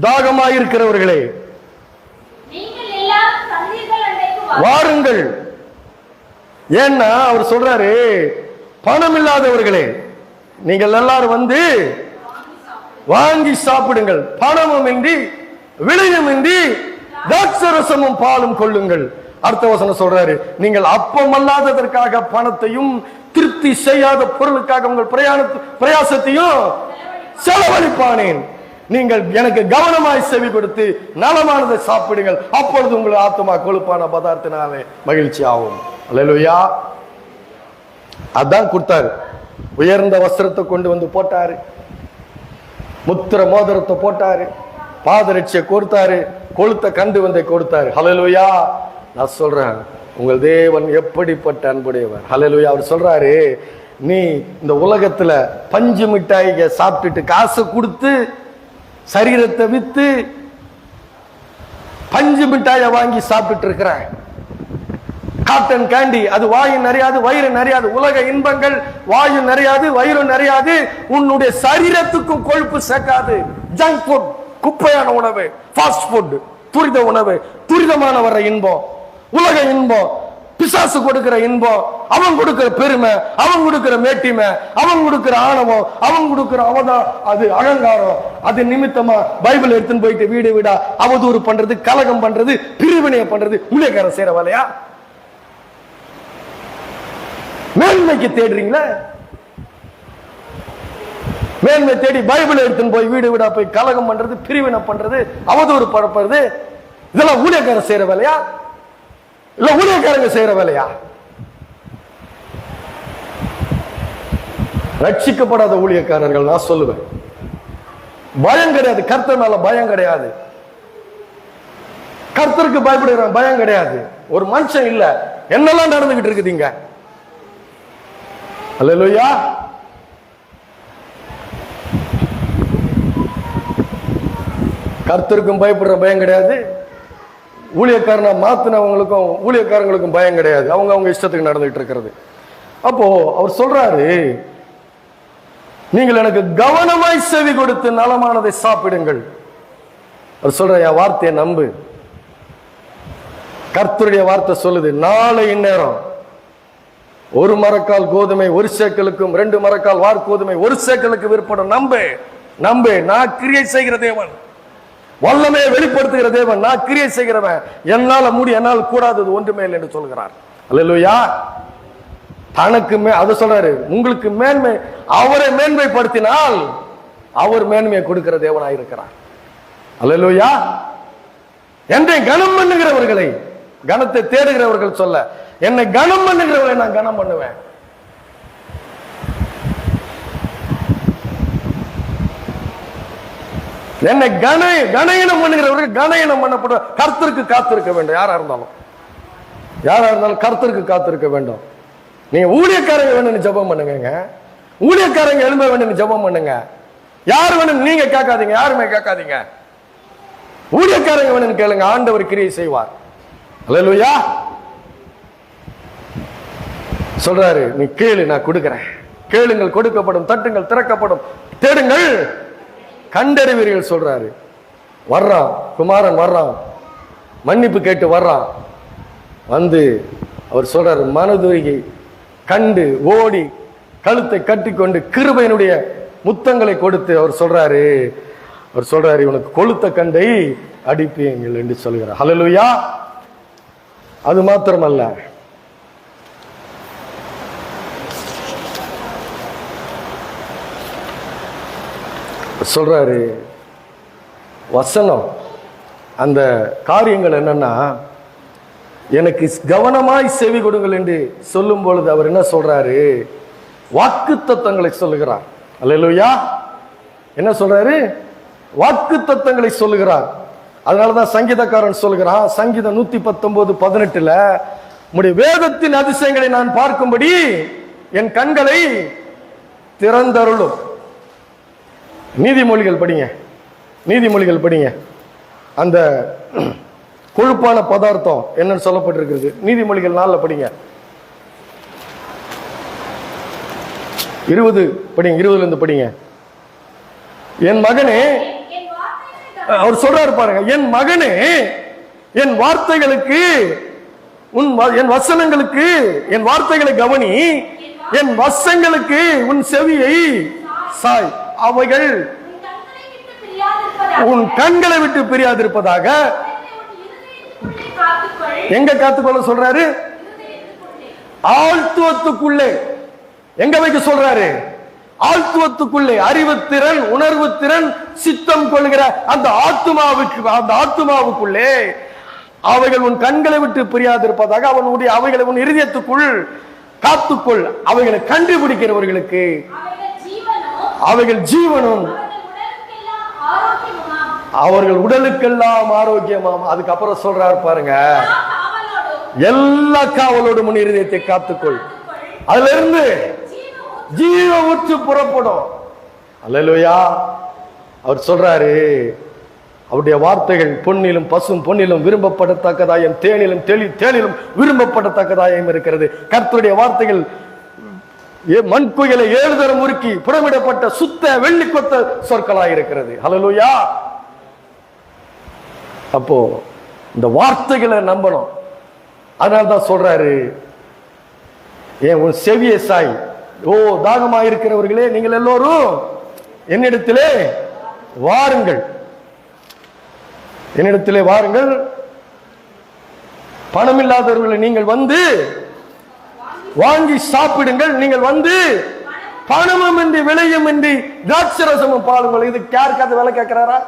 தாகமாயிருக்கிறவர்களே வாருங்கள். ஏன்னா அவர் சொல்றாரு, பணம் இல்லாதவர்களே நீங்கள் எல்லாரும் வந்து வாங்கி சாப்பிடுங்கள், பணமும் இன்றி விலையும் இன்றி திராட்சரசமும் பாலும் கொள்ளுங்கள். அடுத்த வசனம் சொல்றாரு, நீங்கள் அப்பம் அல்லாததற்காக பணத்தையும் திருப்தி செய்யாத பொருளுக்காக உங்கள் பிரயாசத்தையும் செலவழிப்பானேன். நீங்கள் எனக்கு கவனமாய் செவி கொடுத்து நலமானதை சாப்பிடுங்கள், அப்பொழுது உங்கள் ஆத்மா கொழுப்பான பதார்த்தனாலே மகிழ்ச்சி ஆகும். அல்லேலூயா. அதான் கொடுத்தாரு. உயர்ந்த வஸ்திரத்தை கொண்டு வந்து போட்டாரு, முத்திர மோதிரத்தை போட்டாரு, பாதரட்சியை கொடுத்தாரு, கொளுத்த கண்டு வந்தை கொடுத்தாரு. ஹல்லேலூயா. நான் சொல்றேன், உங்கள் தேவன் எப்படிப்பட்ட அன்புடையவர். ஹல்லேலூயா. அவர் சொல்றாரு, நீ இந்த உலகத்துல பஞ்சு மிட்டாய்க சாப்பிட்டுட்டு காசு கொடுத்து சரீரத்தை வித்து பஞ்சு மிட்டாய வாங்கி சாப்பிட்டு இருக்கிற காட்டன் கேண்டி, அது வாயு நிறையாது வயிறு நிறையாது. உலக இன்பங்கள் வாயு நிறையாது வயிறு நிறையாது, உன்னுடைய சரீரத்துக்கும் கொழுப்பு சேர்க்காது. ஜங்க் ஃபுட், குப்பையான உணவு, ஃபாஸ்ட் ஃபுட், துரித உணவு, துரிதமான வர இன்பம், உலக இன்பம், பிசாசு கொடுக்கிற இன்பம், அவன் கொடுக்கிற பெருமை, அவன் கொடுக்கிற மேட்டிமை, அவன் கொடுக்கிற ஆணவம், அவன் கொடுக்கிற அவதான், அது அகங்காரம். அது நிமித்தமா பைபிள் எடுத்துன்னு போயிட்டு வீடு வீடா அவதூறு பண்றது, கலகம் பண்றது, பிரிவினைய பண்றது ஊழியக்காரன் செய்யற வேலையா? மேன்மைக்கு தேடுறீங்களா? மேன்மை தேடி பைபிள் எடுத்துன்னு போய் வீடு வீடா போய் கலகம் பண்றது, பிரிவினை பண்றது, அவதூறு பரப்புறது, இதெல்லாம் ஊழியக்காரன் செய்யற வேலையா? இல்ல ஊழியக்காரங்க செய்யற வேலையா? ரட்சிக்கப்படாத ஊழியக்காரர்கள் நான் சொல்லுவேன், பயம் கிடையாது. கர்த்தர் மேல பயம் கிடையாது. கர்த்தருக்கு பயப்படுகிற பயம் கிடையாது. ஒரு மனுஷன் இல்ல, என்னெல்லாம் நடந்துகிட்டு இருக்குதுங்க. அல்லேலூயா. கர்த்தருக்கும் பயப்படுற பயம் கிடையாது, ஊழியக்காரனை மாத்தினவங்களுக்கும் ஊழியக்காரங்களுக்கும் பயம் கிடையாது. அவங்க இஷ்டத்துக்கு நடந்துகிட்டு இருக்கிறது. அப்போ அவர் சொல்றாரு, நீங்கள் எனக்கு கவனமாய் செவி கொடுத்து நலமானதை சாப்பிடுங்கள். அவர் சொல்ற, என் வார்த்தையை நம்பு. கர்த்தருடைய வார்த்தை சொல்லுது, நாளை இந்நேரம் ஒரு மரக்கால் கோதுமை ஒரு சேக்கலுக்கும் 2 மரக்கால் வார்கோதுமை 1 சேக்கலுக்கு விற்படும். நம்பு, நம்பு. நான் கிரியை செய்கிற தேவன், வல்லமையை வெளிப்படுத்துகிற தேவன், நான் கிரியை செய்கிறவன். என்னால என்னால் கூடாதது ஒன்றுமே இல்லை என்று சொல்கிறார். அல்லேலூயா. தனக்கு அதை சொல்றாரு, உங்களுக்கு மேன்மை, அவரை மேன்மைப்படுத்தினால் அவர் மேன்மையை கொடுக்கிற தேவனாய் இருக்கிறார். அல்லேலூயா. என்னை கனம் பண்ணுகிறவர்களை, கனத்தை தேடுகிறவர்கள் சொல்ல, என்னை கனம் பண்ணுகிறவர்களை நான் கனம் பண்ணுவேன். என்னை கனயனம் பண்ணுகிறவர்கள் கனயனம் பண்ணப்படும். கர்த்தருக்கு காத்திருக்க வேண்டும். யாரா இருந்தாலும் கர்த்தருக்கு காத்திருக்க வேண்டும். நீங்க ஊழியக்காரங்க வேணும்னு ஜெபம் பண்ணுங்க, ஊழியக்காரங்க எழும்ப வேணும்னு ஜெபம் பண்ணுங்க. யார் வேணும் நீங்க கேட்காதீங்க, யாருமே கேட்காதீங்க. ஊழியக்காரங்க வேணும்னு கேளுங்க, ஆண்டவர் கிரியை செய்வார். அல்லேலூயா. சொல்றாரு, நீ கேளு, நான் கொடுக்கிறேன். கேளுங்கள் கொடுக்கப்படும், தட்டுங்கள் திறக்கப்படும், தேடுங்கள் கண்டறிவீர்கள் சொல்றாரு. வர்றான் குமாரன், வர்றான் மன்னிப்பு கேட்டு வர்றான். வந்து அவர் சொல்றாரு, மனதுருகி கண்டு ஓடி கழுத்தை கட்டிக்கொண்டு கிருபையினுடைய முத்தங்களை கொடுத்து அவர் சொல்றாரு, இவனுக்கு கொளுத்த கண்டை அடிப்பீங்கள் என்று சொல்கிறார். ஹல்லேலூயா. அது மாத்திரமல்ல, சொல்றாரு வசனம், அந்த காரியங்கள் என்னன்னா, எனக்கு கவனமாய் செவி கொடுங்கள் என்று சொல்லும் பொழுது அவர் என்ன சொல்றாரு, வாக்குத்தத்தங்களை சொல்லுகிறார். அல்லேலூயா. என்ன சொல்றாரு? வாக்குத்தத்தங்களை சொல்லுகிறார். அதனாலதான் சங்கீதக்காரன் சொல்லுகிறான், சங்கீதம் 119:18, உம்முடைய வேதத்தின் அதிசயங்களை நான் பார்க்கும்படி என் கண்களை திறந்தருளும். நீதிமொழிகள் படிங்க, நீதிமொழிகள் படிங்க. அந்த கொழுப்பான பதார்த்தம் என்னன்னு சொல்லப்பட்டிருக்கிறது. நீதிமொழிகள் 4 படிங்க, 20 படிங்க, 20ல இருந்து படிங்க. என் மகனே, அவர் சொல்றாரு பாருங்க, என் மகனே, என் வார்த்தைகளுக்கு என் வசனங்களுக்கு, என் வார்த்தைகளை கவனி, என் வசனங்களுக்கு உன் செவியை சாய், அவைகள் உன் கண்களை விட்டு பிரியாதிருப்பதாக. எங்க காத்துக்கொள்ள சொல்றாரு? ஆழ்த்துவத்துக்குள்ளே. எங்க வைக்க சொல்றாரு? ஆழ்த்துவத்துக்குள்ளே அறிவுத்திறன், உணர்வு திறன், சித்தம் கொள்கிற அந்த ஆத்துமாவுக்குள்ளே அவைகள் உன் கண்களை விட்டு பிரியாதிருப்பதாக அவனுடைய அவைகளை உன் இருதயத்துக்குள் காத்துக்கொள். அவைகளை கண்டுபிடிக்கிறவர்களுக்கு அவைகள் ஜீவனும் அவர்கள் உடலுக்கெல்லாம் ஆரோக்கியமாம். அதுக்கப்புறம் சொல்றாரு பாருங்க, எல்லா காவலோடும் உன் இருதயத்தை காத்துக்கொள், அதுல இருந்து ஜீவ ஊற்று புறப்படும். அல்லேலூயா. அவர் சொல்றாரு, அவருடைய வார்த்தைகள் பொன்னிலும் பசும் பொன்னிலும் விரும்பப்படத்தக்கதாயும் தேனிலும் தேனிலும் விரும்பப்படத்தக்கதாயும் இருக்கிறது. கர்த்தருடைய வார்த்தைகள் மண்குயிலை 7 தரம் முறுக்கி புடமிடப்பட்ட சுத்த வெள்ளி கொத்த சொற்களாய் இருக்கிறது. அல்லேலூயா. அப்போ இந்த வார்த்தைகளை நம்பணும். அதனால்தான் சொல்றாரு, ஏன் உன் செவியை சாய். ஓ தாகமாயிருக்கிறவர்களே, நீங்கள் எல்லோரும் என்னிடத்திலே வாருங்கள், என்னிடத்திலே வாருங்கள். பணம் இல்லாதவர்களை நீங்கள் வந்து வாங்கி சாப்பிடுங்கள். நீங்கள் வந்து பணமும் இன்றி விலையும் இன்றி திராட்சரசமும் பாலுங்கள். இது யாருக்காவது விலை கேட்கிறாரா?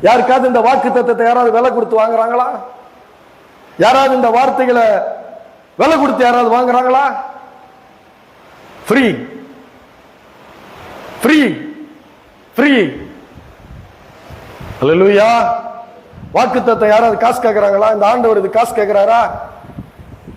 யாருக்காவது இந்த வாக்கு தத்தத்தை யாராவது விலை கொடுத்து வாங்குறாங்களா? யாராவது இந்த வார்த்தைகளை விலை கொடுத்து யாராவது வாங்குறாங்களா? Free free free. அல்லேலூயா. வாக்கு தத்தம் யாராவது காசு கேட்கிறாங்களா? இந்த ஆண்டவர் இது காசு கேட்கிறாரா?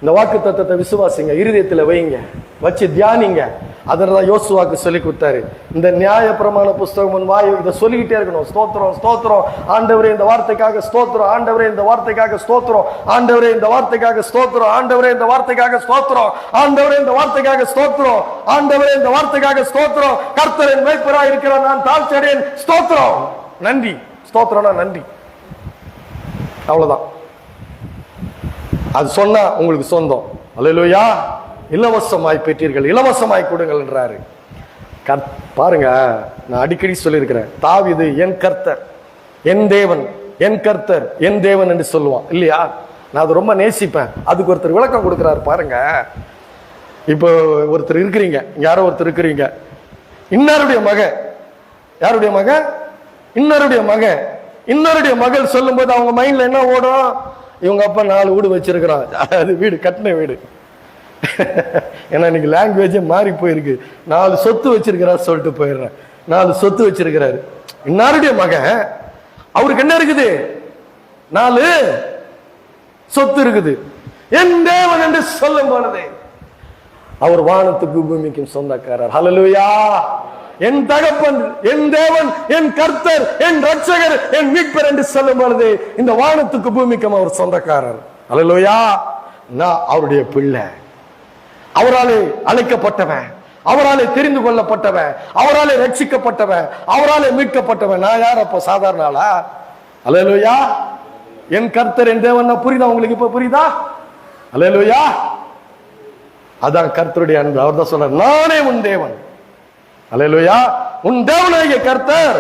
இந்த வாக்கு தத்தத்தை விசுவாசிங்க, இருதயத்துல வைங்க, வச்சு தியானிங்க. அதனாலதான் யோசுவாக்கு சொல்லி கொடுத்தாரு, இந்த நியாய பிரமாண புஸ்தகம் வாயு இதை சொல்லிக்கிட்டே இருக்கணும். ஸ்தோத்திரம் ஸ்தோத்திரம் ஆண்டவரே, இந்த வார்த்தைக்காக ஸ்தோத்திரம் ஆண்டவரே, இந்த வார்த்தைக்காக ஸ்தோத்திரம் ஆண்டவரே, இந்த வார்த்தைக்காக ஸ்தோத்திரம் ஆண்டவரே, இந்த வார்த்தைக்காக ஸ்தோத்திரம் ஆண்டவரே, இந்த வார்த்தைக்காக ஸ்தோத்திரம் ஆண்டவரே, இந்த வார்த்தைக்காக ஸ்தோத்திரம். கர்த்தரின் மேய்ப்பராய் இருக்கிற நான் தாழ்ச்சடையேன். ஸ்தோத்திரம், நன்றி. ஸ்தோத்திரம்னா நன்றி, அவ்வளவுதான். அது சொன்னா உங்களுக்கு சொந்தம். அல்லேலூயா. இலவசமாய் பெற்றீர்கள், இலவசமாய் கொடுங்கள் என்றாரு. பாருங்க, நான் அடிக்கடி சொல்லியிருக்கிறேன், தாவீது என் கர்த்தர் என் தேவன், என் கர்த்தர் என் தேவன் என்று சொல்லுவான் இல்லையா? நான் அது ரொம்ப நேசிப்பேன். அதுக்கு ஒருத்தர் விளக்கம் கொடுக்கிறாரு பாருங்க. இப்போ ஒருத்தர் இருக்கிறீங்க, யாரோ ஒருத்தர் இருக்கிறீங்க, இன்னாருடைய மக, யாருடைய மக? இன்னருடைய மக, இன்னருடைய மகள் சொல்லும் போது அவங்க மைண்ட்ல என்ன ஓடும்? இவங்க அப்பா 4 வீடு வச்சிருக்கிறான், அது வீடு கட்டின வீடு. ஏன்னா இன்னைக்கு லாங்குவேஜே மாறி போயிருக்கு. 4 சொத்து வச்சிருக்கிறார் சொல்லிட்டு போயிடுறேன். 4 சொத்து வச்சிருக்கிறாரு. இன்னாருடைய மகன், அவருக்கு என்ன இருக்குது? 4 சொத்து இருக்குது. என் தேவன் என்று சொல்லும் பொழுது அவர் வானத்துக்கு பூமிக்கும் சொந்தக்காரர். ஹல்லேலூயா. என் தகப்பன், என் தேவன், என் கர்த்தர், என் ரட்சகர், என் மீட்பர் என்று சொல்லும் பொழுது இந்த வானத்துக்கு பூமிக்கும் அவர் சொந்தக்காரர். ஹல்லேலூயா. நான் அவருடைய பிள்ளை, அவராலே அழைக்கப்பட்டவன், அவராலே தெரிந்து கொள்ளப்பட்டவன், அவராலே ரட்சிக்கப்பட்டவன், அவராலே மீட்கப்பட்டவன். நான் யார் அப்ப? சாதாரண ஆளா? அல்லேலூயா. என் கர்த்தர் என் தேவன் புரியுதா உங்களுக்கு? இப்ப புரியுதா? அல்லேலூயா. அதான் கர்த்தருடைய அன்பு. அவர் தான் சொல்றார், நானே உன் தேவன். அல்லேலூயா. உன் தேவனாகிய கர்த்தர்.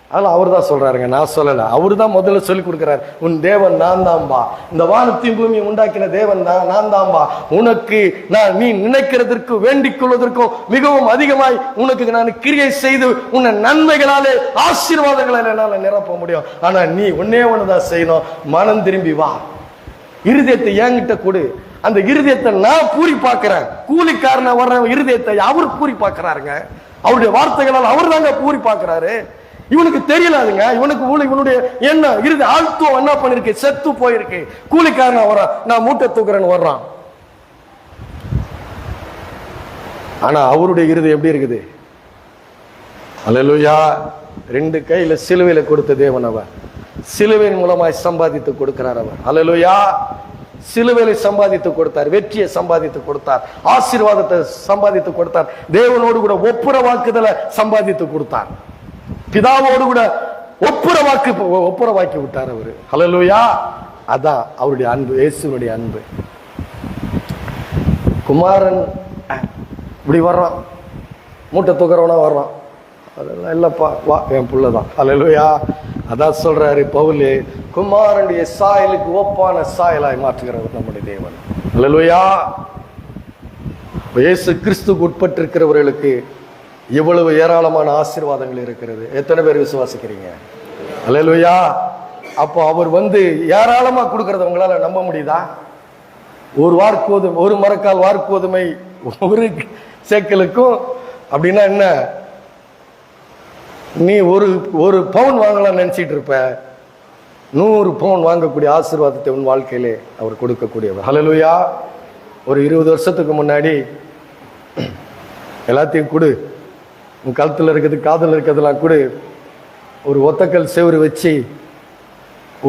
அதனால அவர் தான் சொல்றாருங்க, நான் சொல்லல. அவரு தான் முதல்ல சொல்லி கொடுக்கிறார், உன் தேவன் நான் தான்பா, இந்த வானத்தையும் பூமியை உண்டாக்கின தேவன் நான் தான்பா. உனக்கு நீ நினைக்கிறதற்கு வேண்டிக் கொள்வதற்கும் மிகவும் அதிகமாய் உனக்கு நான் கிரியை செய்து உன்னை நன்மைகளாலே ஆசீர்வாதங்களை என்னால நிரப்ப முடியும். ஆனா நீ ஒன்னே ஒண்ணுதான் செய்யணும், மனம் திரும்பி வா, இருதயத்தை என்கிட்ட கொடு. அந்த இருதயத்தை நான் பூரி பார்க்கிறேன். கூலிக்காரன வர்ற இருதயத்தை அவர் பூரி பார்க்கிறாருங்க. அவருடைய வார்த்தைகளால் அவர் தாங்க பூரி பார்க்கிறாரு. இவனுக்கு தெரியலாதுங்க. இவனுடைய என்ன இறுதி ஆழ்த்துவம் என்ன பண்ணிருக்கு? செத்து போயிருக்கு. கூலிக்காரன் வரான், நான் மூட்டை தூக்குறேன்னு வர்றான். ஆனா அவருடைய இருதயம் எப்படி இருக்குது? அல்லேலூயா. 2 கையில சிலுவையில கொடுத்த தேவன் அவர். சிலுவையின் மூலமாய் சம்பாதித்து கொடுக்கிறார் அவர். அல்லேலூயா. சிலுவையில சம்பாதித்து கொடுத்தார், வெற்றியை சம்பாதித்து கொடுத்தார், ஆசீர்வாதத்தை சம்பாதித்து கொடுத்தார், தேவனோடு கூட ஒப்புரவாக்குதலை சம்பாதித்து கொடுத்தார், பிதாவோடு கூட ஒப்புரவாக்கி விட்டார் அவரு. ஹல்லேலூயா. அதான் அவருடைய அன்பு, இயேசுனுடைய அன்பு. குமாரன் இப்படி வர்றான், மூட்டை தூக்குறவனா வர்றான், அதெல்லாம் இல்லப்பா, வா என் புள்ளதான். ஹல்லேலூயா. அதான் சொல்றாரு பவுல், குமாரனுடைய சாயலுக்கு ஒப்பான சாயலாய் மாற்றுகிறவர் நம்முடைய தேவன். ஹல்லேலூயா. இயேசு கிறிஸ்துவுக்கு உட்பட்டிருக்கிறவர்களுக்கு இவ்வளவு ஏராளமான ஆசீர்வாதங்கள் இருக்கிறது. எத்தனை பேர் விசுவாசிக்கிறீங்க? அல்லேலூயா. அப்போ அவர் ஏராளமா கொடுக்கறத உங்களால நம்ப முடியுதா? ஒரு மரக்கால் வார்கோதுமை ஒரு சேக்கலுக்கும் அப்படின்னா என்ன? நீ ஒரு பவுன் வாங்கலாம் நினைச்சிட்டு இருப்ப. 100 பவுன் வாங்கக்கூடிய ஆசீர்வாதத்தை உன் வாழ்க்கையிலே அவர் கொடுக்கக்கூடியவர். ஹல்லேலூயா. ஒரு 20 வருஷத்துக்கு முன்னாடி எல்லாத்தையும் கொடு, உன் கழுத்துல இருக்கிறது காதல் இருக்கிறதுலாம் கொடு, ஒரு ஒத்தக்கல் செவுறு வச்சு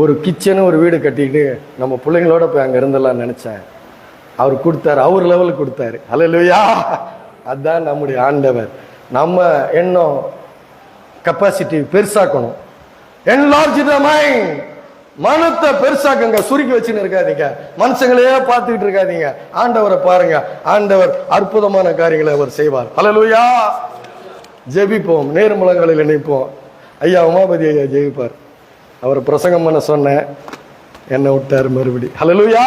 ஒரு கிச்சனு ஒரு வீடு கட்டிட்டு நம்ம பிள்ளைங்களோட போய் அங்கே இருந்தெல்லாம் நினைச்சேன். அவர் கொடுத்தாரு, அவர் லெவலுக்கு கொடுத்தாரு. ஹல்லேலூயா. அதுதான் நம்முடைய ஆண்டவர். நம்ம எண்ணம் கெப்பாசிட்டி பெருசாக்கணும். Enlarge the mind. மனத்தை பெருசாக்குங்க. சுருக்கி வச்சுன்னு இருக்காதீங்க. மனுஷங்களையே பார்த்துக்கிட்டு இருக்காதீங்க. ஆண்டவரை பாருங்க. ஆண்டவர் அற்புதமான காரியங்களை அவர் செய்வார். ஹல்லேலூயா. ஜெபிப்போம், நேர்முலங்களில் நினைப்போம். ஐயா உமாபதி ஐயா ஜெயிப்பார். அவர் பிரசங்கம் பண்ண சொன்ன என்ன விட்டார் மறுபடி. ஹல்லேலூயா.